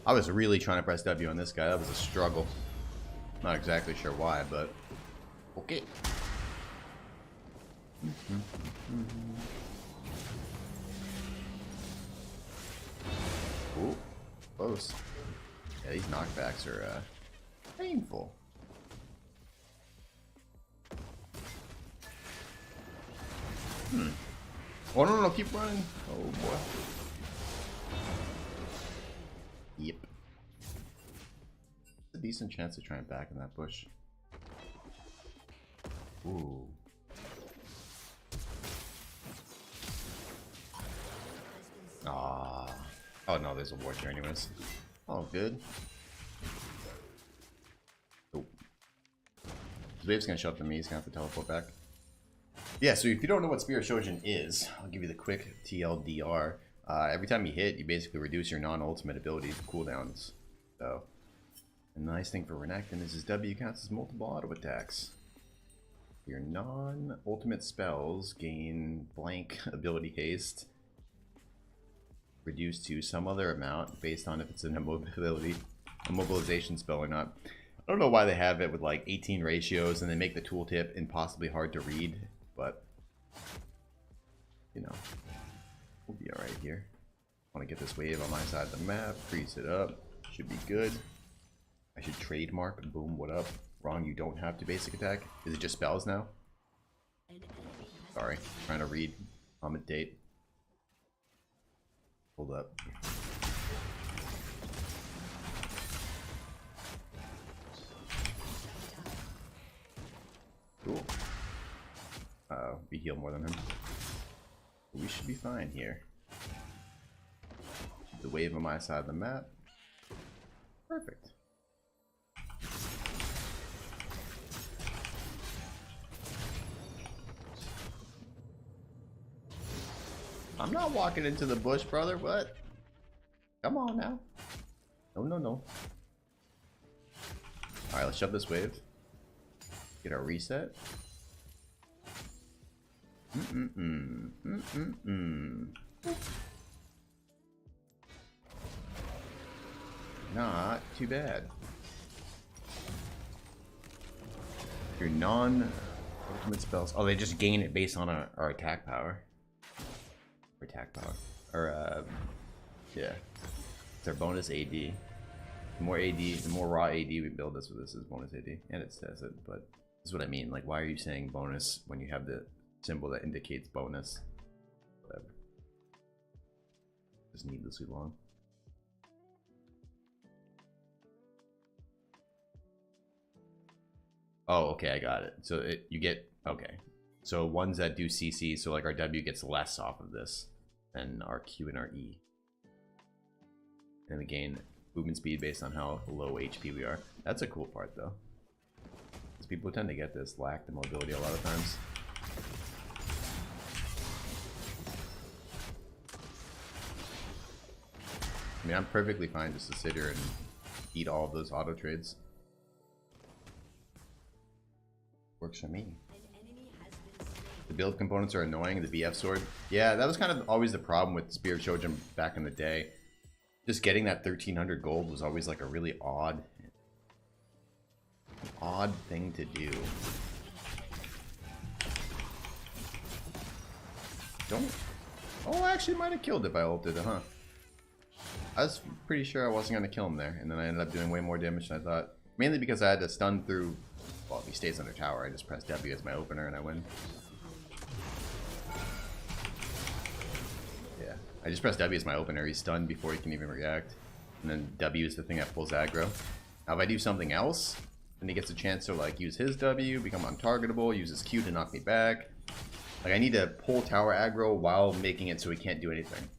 I was really trying to press W on this guy. That was a struggle. Not exactly sure why, but okay. Ooh, close. Yeah, these knockbacks are painful. Oh no, keep running. Oh boy. Yep. A decent chance to try and back in that bush. Ooh. Ah. Oh no, there's a ward here anyways. Oh, good. Oh. The wave's gonna show up to me, he's gonna have to teleport back. Yeah, so if you don't know what Spear of Shojin is, I'll give you the quick TLDR. Every time you hit, you basically reduce your non-ultimate abilities cooldowns. So, the nice thing for Renekton is his W counts as multiple auto attacks. Your non-ultimate spells gain blank ability haste, reduced to some other amount based on if it's an immobilization spell or not. I don't know why they have it with like 18 ratios and they make the tooltip impossibly hard to read, but you know, we'll be alright here. I want to get this wave on my side of the map, freeze it up, should be good. I should trademark, boom, what up? Wrong, you don't have to basic attack. Is it just spells now? Sorry, trying to read, date. Hold up. Cool. We heal more than him. We should be fine here. Keep the wave on my side of the map. Perfect. I'm not walking into the bush, brother. What? Come on now. No. Alright, let's shove this wave. Get our reset. Not too bad. Your non-ultimate spells. Oh, they just gain it based on our attack power. Yeah. It's our bonus AD. The more AD, the more raw AD we build, that's what this is, bonus AD. And it says it, but this is what I mean. Like, why are you saying bonus when you have the symbol that indicates bonus? Whatever. Just needlessly long. Oh, okay, I got it. So you get, okay. So ones that do CC, so like our W gets less off of this than our Q and our E. And we gain movement speed based on how low HP we are. That's a cool part though. Because people tend to get this, lack the mobility a lot of times. I mean, I'm perfectly fine just to sit here and eat all of those auto trades. Works for me. The build components are annoying. The BF sword. Yeah, that was kind of always the problem with Spear of Shojin back in the day. Just getting that 1300 gold was always like a really odd thing to do. Don't. Oh, I actually might have killed if I ulted it, huh? I was pretty sure I wasn't going to kill him there, and then I ended up doing way more damage than I thought. Mainly because I had to stun through... Well, if he stays under tower, I just press W as my opener and I win. Yeah, I just press W as my opener, he's stunned before he can even react. And then W is the thing that pulls aggro. Now if I do something else, then he gets a chance to like use his W, become untargetable, use his Q to knock me back. Like I need to pull tower aggro while making it so he can't do anything.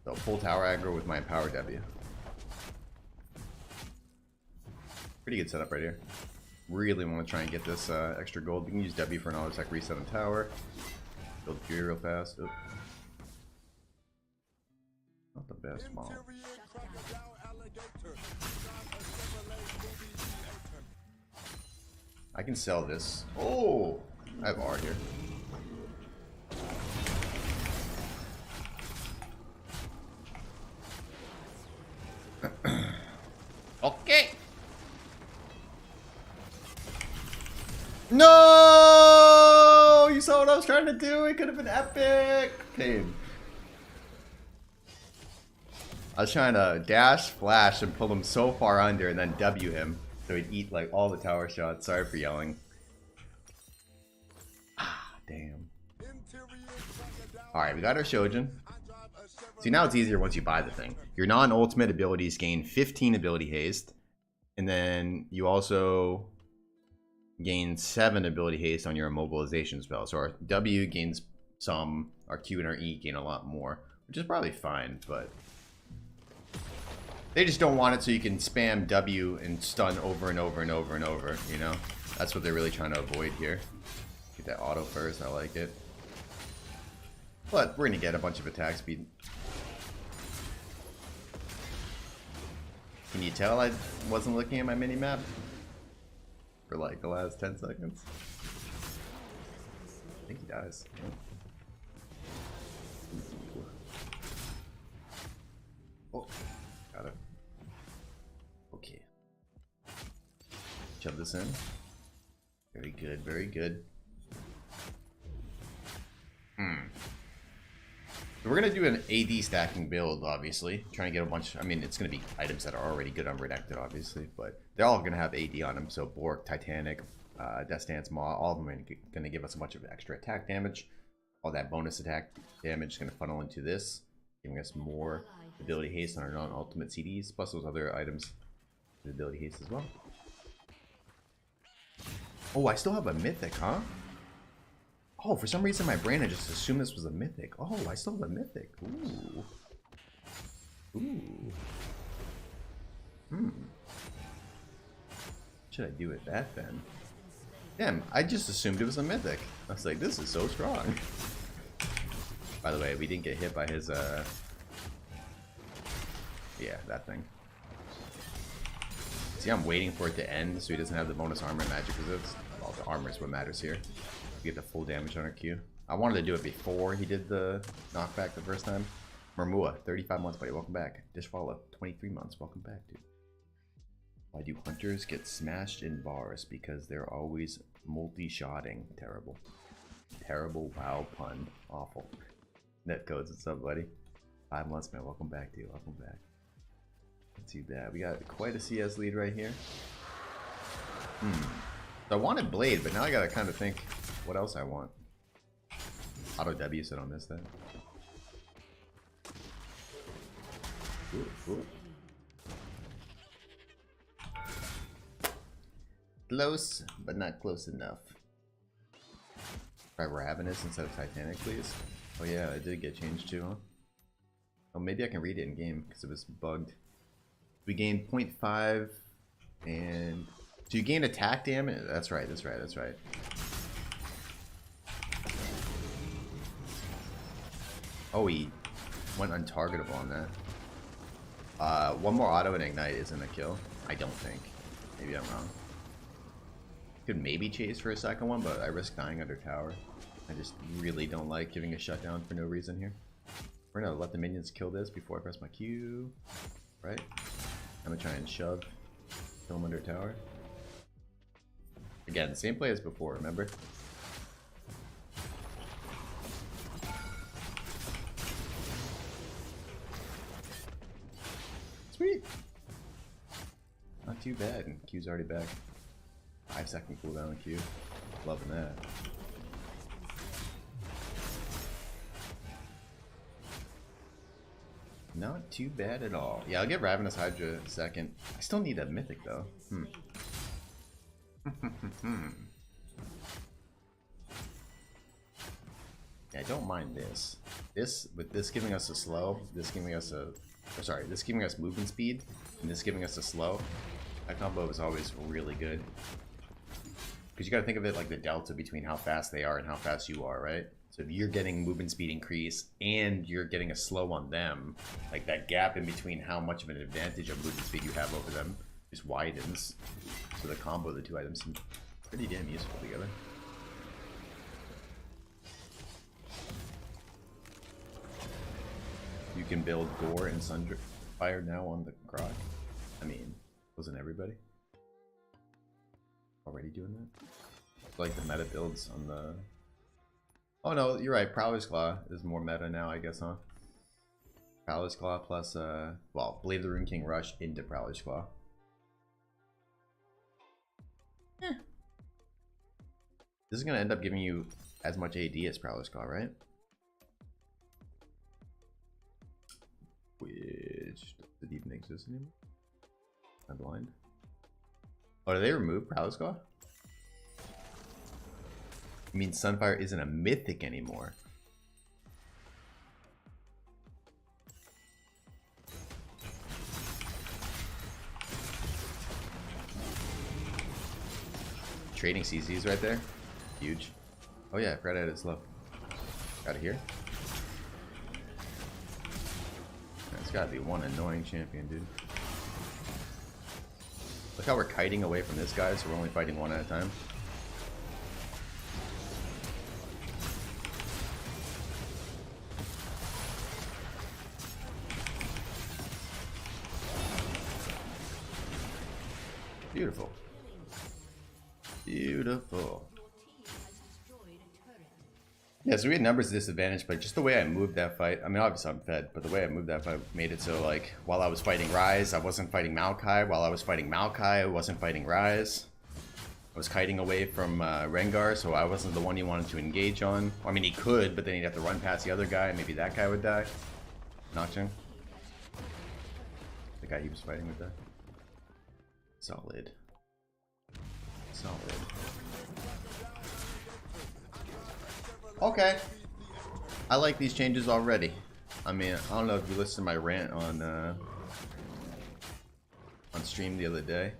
So full tower aggro with my power W. Pretty good setup right here. Really want to try and get this extra gold. We can use W for an auto attack reset on tower. Build Fury real fast. Oop. Not the best model. I can sell this. Oh! I have R here. Okay. No! You saw what I was trying to do? It could have been epic. Pain. I was trying to dash, flash, and pull him so far under and then W him. So he'd eat like all the tower shots. Sorry for yelling. Ah, damn. Alright, we got our Shojin. See, now it's easier once you buy the thing. Your non-ultimate abilities gain 15 ability haste. And then you also gain 7 ability haste on your immobilization spell. So our W gains some, our Q and our E gain a lot more. Which is probably fine, but... They just don't want it so you can spam W and stun over and over and over and over, you know? That's what they're really trying to avoid here. Get that auto first, I like it. But we're gonna get a bunch of attack speed. Can you tell I wasn't looking at my mini-map? For like the last 10 seconds? I think he dies. Oh, got it. Okay. Shove this in. Very good, very good. So we're going to do an AD stacking build, obviously. Trying to get a bunch... I mean, it's going to be items that are already good unredacted, obviously. But they're all going to have AD on them. So Bork, Titanic, Death Stance, Maw, all of them are going to give us a bunch of extra attack damage. All that bonus attack damage is going to funnel into this, giving us more ability haste on our non-ultimate CDs, plus those other items with ability haste as well. Oh, I still have a mythic, huh? Oh, for some reason in my brain I just assumed this was a mythic. Oh, I still have a mythic. Ooh. Ooh. What should I do with that then? Damn, I just assumed it was a mythic. I was like, this is so strong. By the way, we didn't get hit by his, yeah, that thing. See, I'm waiting for it to end so he doesn't have the bonus armor and magic resist. Well, the armor is what matters here. We get the full damage on our Q. I wanted to do it before he did the knockback the first time. Mermua, 35 months, buddy. Welcome back. Dishwalla, 23 months. Welcome back, dude. Why do hunters get smashed in bars? Because they're always multi-shotting. Terrible. Terrible WoW pun. Awful. Netcodes, what's up, buddy? 5 months, man. Welcome back, dude. Welcome back. Not too bad. We got quite a CS lead right here. So I wanted Blade, but now I gotta kind of think what else I want. Auto W sit on this then. Ooh, ooh. Close, but not close enough. Try Ravenous instead of Titanic, please. Oh yeah, it did get changed too, huh? Oh, maybe I can read it in game because it was bugged. We gained 0.5 and... So you gain attack damage? That's right, that's right, that's right. Oh, he went untargetable on that. One more auto and ignite isn't a kill. I don't think. Maybe I'm wrong. Could maybe chase for a second one, but I risk dying under tower. I just really don't like giving a shutdown for no reason here. We're gonna let the minions kill this before I press my Q. Right? I'm gonna try and shove. Kill him under tower. Again, same play as before, remember? Sweet! Not too bad, and Q's already back. 5-second cooldown on Q. Loving that. Not too bad at all. Yeah, I'll get Ravenous Hydra second. I still need a mythic though. Yeah, I don't mind this. With this giving us a slow, this giving us a... Oh, sorry, this giving us movement speed, and this giving us a slow. That combo is always really good. Because you gotta think of it like the delta between how fast they are and how fast you are, right? So if you're getting movement speed increase and you're getting a slow on them, like that gap in between how much of an advantage of movement speed you have over them just widens. So the combo of the two items seems pretty damn useful together. You can build Gore and Sunfire now on the Grok. I mean, wasn't everybody already doing that? It's like the meta builds on the... Oh no, you're right, Prowler's Claw is more meta now, I guess, huh? Prowler's Claw plus, well, Blade of the Rune King Rush into Prowler's Claw. Eh. This is gonna end up giving you as much AD as Prowler's Claw, right? Which doesn't even exist anymore. I'm blind. Oh, did they remove Prowler's Claw? I mean, Sunfire isn't a mythic anymore. Trading CCs right there. Huge. Oh yeah, I forgot I had it slow. Got it here. That's gotta be one annoying champion, dude. Look how we're kiting away from this guy, so we're only fighting one at a time. Beautiful. Beautiful. Yeah, so we had numbers disadvantage, but just the way I moved that fight, I mean, obviously I'm fed, but the way I moved that fight made it so, like, while I was fighting Rise, I wasn't fighting Maokai. While I was fighting Maokai, I wasn't fighting Rise. I was kiting away from Rengar, so I wasn't the one he wanted to engage on. I mean, he could, but then he'd have to run past the other guy. Maybe that guy would die. Nocturne. The guy he was fighting would die. Solid. Solid. Okay. I like these changes already. I mean, I don't know if you listened to my rant on stream the other day.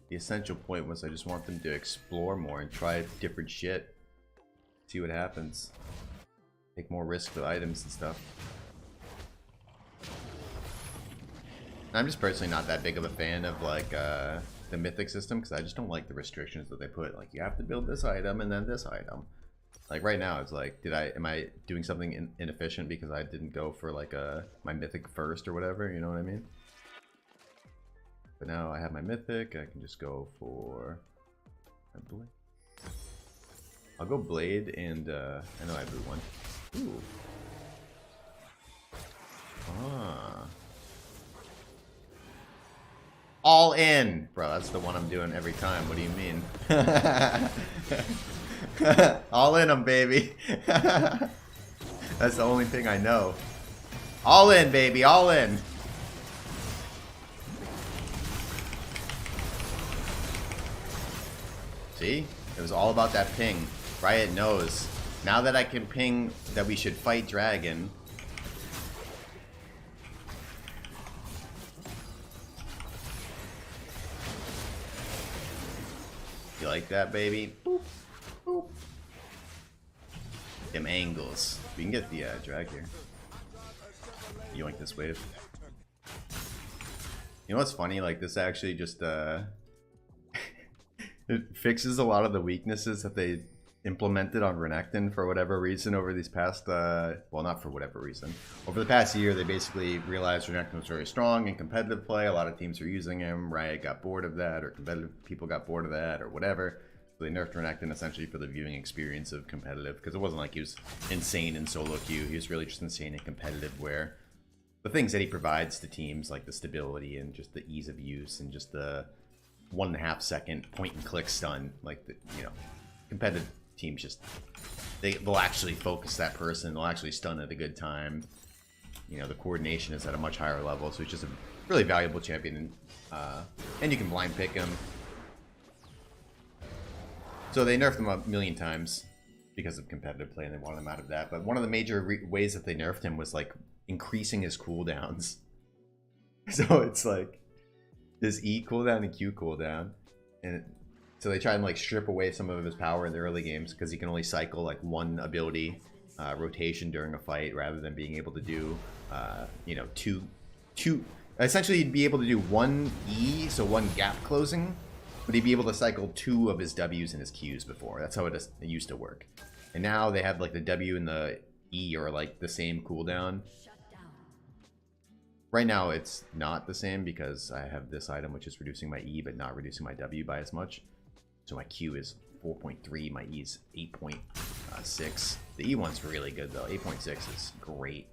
The essential point was I just want them to explore more and try different shit. See what happens. Take more risk with items and stuff. I'm just personally not that big of a fan of like the mythic system because I just don't like the restrictions that they put. Like you have to build this item and then this item. Like right now it's like, am I doing something inefficient because I didn't go for like my mythic first or whatever? You know what I mean? But now I have my mythic. I can just go for my blade. I'll go blade and I know I blew one. Ooh. Ah. All in! Bro, that's the one I'm doing every time. What do you mean? All in them, baby. That's the only thing I know. All in, baby. All in. See? It was all about that ping. Riot knows. Now that I can ping that we should fight Dragon... You like that, baby? Boop, boop. Them angles. We can get the drag here. yoink this wave. You know what's funny? Like, this actually just it fixes a lot of the weaknesses that they implemented on Renekton for whatever reason over these past well, not for whatever reason. Over the past year, they basically realized Renekton was very strong in competitive play. A lot of teams were using him. Riot got bored of that, or competitive people got bored of that, or whatever. So they nerfed Renekton essentially for the viewing experience of competitive, because it wasn't like he was insane in solo queue. He was really just insane in competitive, where the things that he provides to teams, like the stability and just the ease of use and just the 1.5 second point and click stun, like the, you know, competitive teams just they'll actually focus that person, they'll actually stun at a good time. You know, the coordination is at a much higher level, so it's just a really valuable champion, and you can blind pick him. So they nerfed him a million times because of competitive play, and they wanted him out of that. But one of the major ways that they nerfed him was like increasing his cooldowns. So it's like this E cooldown and Q cooldown, and so they try and like strip away some of his power in the early games because he can only cycle like one ability rotation during a fight, rather than being able to do you know, two essentially he'd be able to do one E, so one gap closing, but he'd be able to cycle 2 of his W's and his Q's before. That's how it used to work. And now they have like the W and the E are like the same cooldown. Right now it's not the same because I have this item which is reducing my E but not reducing my W by as much. So my Q is 4.3, my E is 8.6. The E one's really good though. 8.6 is great.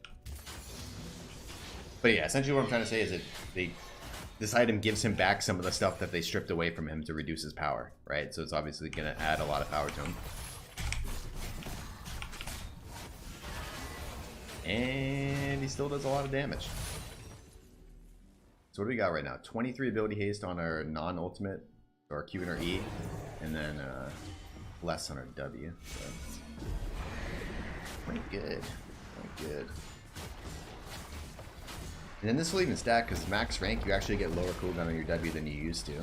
But yeah, essentially what I'm trying to say is that this item gives him back some of the stuff that they stripped away from him to reduce his power, right? So it's obviously going to add a lot of power to him. And he still does a lot of damage. So what do we got right now? 23 ability haste on our non-ultimate, our Q and our E, and then less on our W. So quite good, quite good. And then this will even stack because max rank, you actually get lower cooldown on your W than you used to.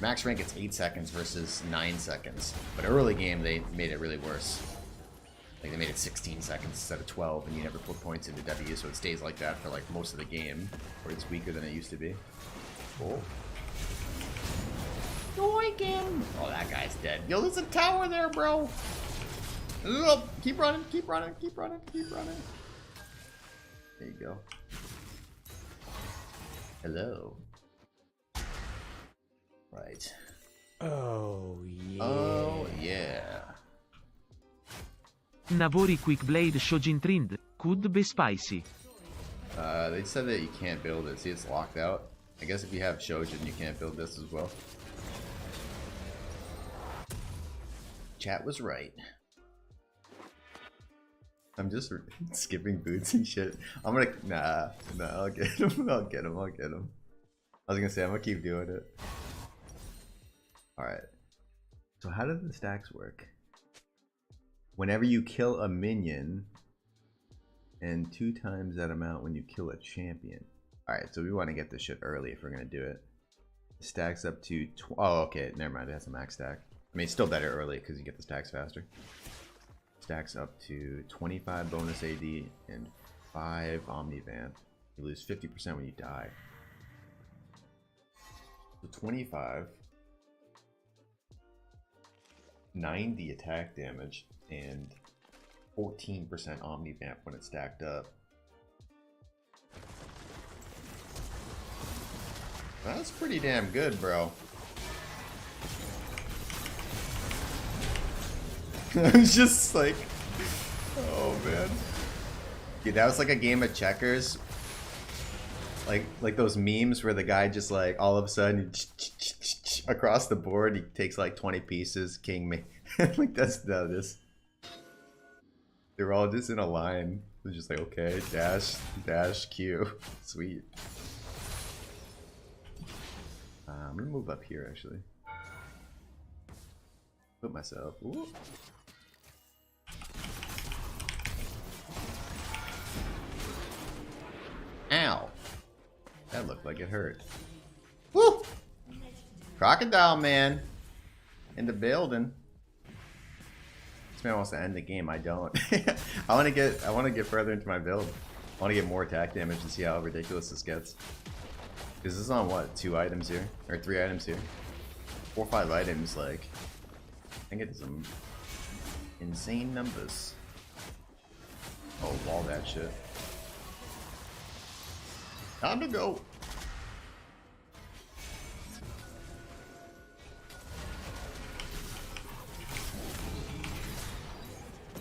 Max rank, it's 8 seconds versus 9 seconds. But early game, they made it really worse. Like they made it 16 seconds instead of 12, and you never put points into W, so it stays like that for like most of the game, or it's weaker than it used to be. Cool. Yoink him! Oh, that guy's dead. Yo, there's a tower there, bro! Ugh. Keep running, keep running, keep running, keep running. There you go. Hello. Right. Oh, yeah. Oh, yeah. Navori Quickblade Shojin Trind. Could be spicy. They said that you can't build it. See, it's locked out. I guess if you have Shojin, you can't build this as well. Chat was right. I'm just skipping boots and shit. I'm gonna... Nah, I'll get him. I'll get him. I'll get him. I was gonna say, I'm gonna keep doing it. Alright. So how do the stacks work? Whenever you kill a minion, and 2 times that amount when you kill a champion. Alright, so we want to get this shit early if we're gonna do it. Stacks up to... Oh, okay. Never mind. It has a max stack. I mean, it's still better early because you get the stacks faster. Stacks up to 25 bonus AD and 5 Omnivamp. You lose 50% when you die. So 25, 90 attack damage, and 14% Omnivamp when it's stacked up. That's pretty damn good, bro. I was just like, oh man. Dude, that was like a game of checkers. Like those memes where the guy just like all of a sudden across the board he takes like 20 pieces, king me. Like that's this. They were all just in a line. It was just like, okay, dash Q. Sweet. I'm gonna move up here actually. Put myself. Ooh. Ow. That looked like it hurt. Woo! Crocodile man. In the building. This man wants to end the game. I don't. I wanna get further into my build. I want to get more attack damage to see how ridiculous this gets. Because this is on what, 2 items here? Or 3 items here? 4 or 5 items, like, I can get to some insane numbers. Oh, wall that shit. Time to go.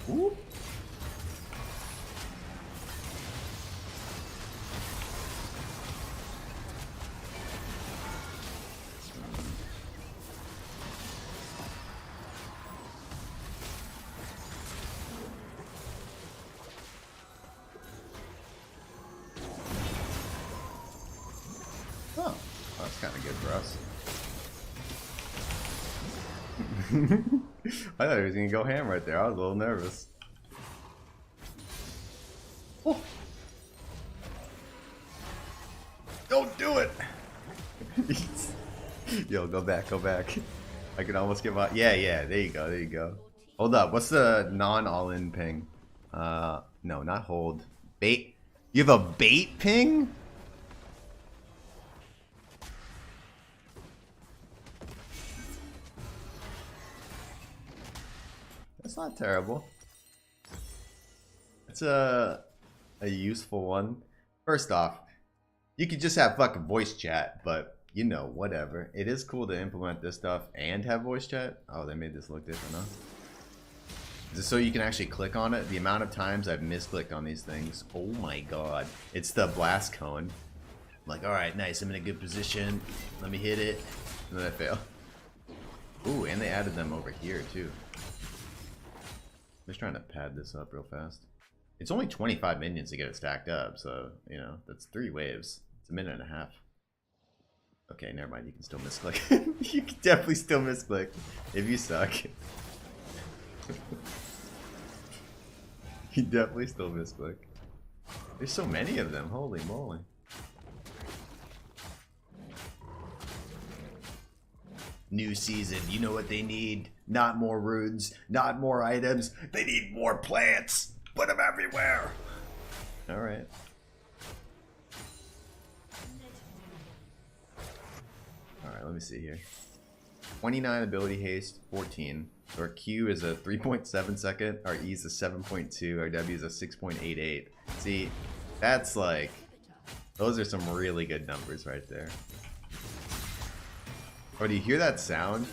Whoop. Oh, that's kind of good for us. I thought he was gonna go ham right there. I was a little nervous. Oh. Don't do it! Yo, go back, go back. I can almost get my... Yeah, there you go, there you go. Hold up, what's the non-all-in ping? No, not hold. Bait? You have a bait ping? That's not terrible. It's a useful one. First off, you could just have fucking voice chat, but you know, whatever. It is cool to implement this stuff and have voice chat. Oh, they made this look different, huh? Is this so you can actually click on it? The amount of times I've misclicked on these things. Oh my god. It's the blast cone. I'm like, alright, nice, I'm in a good position. Let me hit it. And then I fail. Ooh, and they added them over here too. I'm just trying to pad this up real fast. It's only 25 minions to get it stacked up, so, you know, that's 3 waves. It's a minute and a half. Okay, never mind, you can still misclick. You can definitely still misclick if you suck. You definitely still misclick. There's so many of them, holy moly. New season, you know what they need? Not more runes, not more items. They need more plants. Put them everywhere. All right. All right, let me see here. 29 ability haste, 14. Our Q is a 3.7 second. Our E is a 7.2. Our W is a 6.88. See, that's like, those are some really good numbers right there. Oh, do you hear that sound?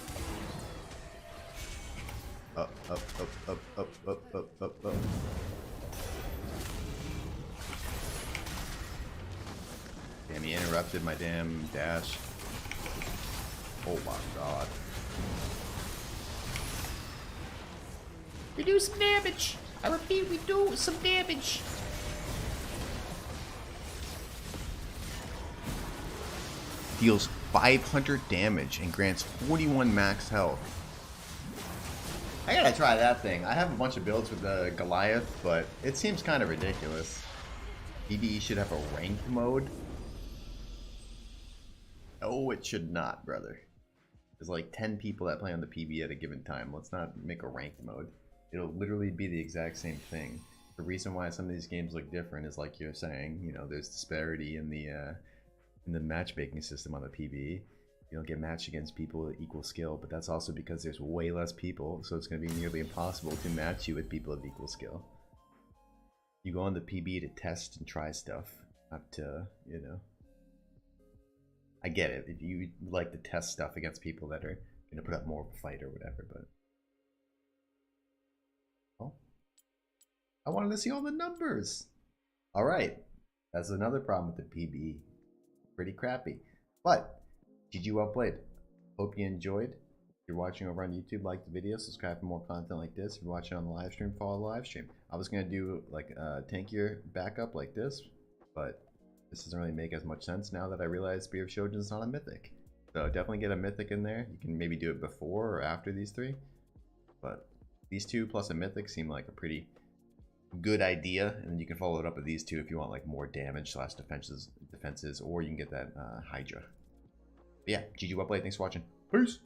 Up, up, up, up, up, up, up, up, up. Damn, he interrupted my damn dash. Oh my god. We do some damage. I repeat, we do some damage. Deals 500 damage and grants 41 max health. I gotta try that thing. I have a bunch of builds with the Goliath, but it seems kind of ridiculous. PvE should have a ranked mode. Oh, it should not, brother. There's like 10 people that play on the PvE at a given time. Let's not make a ranked mode. It'll literally be the exact same thing. The reason why some of these games look different is like you're saying, you know, there's disparity in the matchmaking system on the PvE. You don't get matched against people with equal skill, but that's also because there's way less people, so it's going to be nearly impossible to match you with people of equal skill. You go on the PvE to test and try stuff, not to, you know. I get it, if you like to test stuff against people that are going to put up more of a fight or whatever, but... Oh. I wanted to see all the numbers! Alright, that's another problem with the PvE. Pretty crappy. But, GG well played. Hope you enjoyed. If you're watching over on YouTube, like the video, subscribe for more content like this. If you're watching on the live stream, follow the live stream. I was going to do like a tankier backup like this, but this doesn't really make as much sense now that I realize Spear of Shojin is not a mythic. So definitely get a mythic in there. You can maybe do it before or after these 3. But these 2 plus a mythic seem like a pretty good idea, and you can follow it up with these 2 if you want like more damage / defenses, or you can get that Hydra. But yeah, GG well played. Thanks for watching. Peace.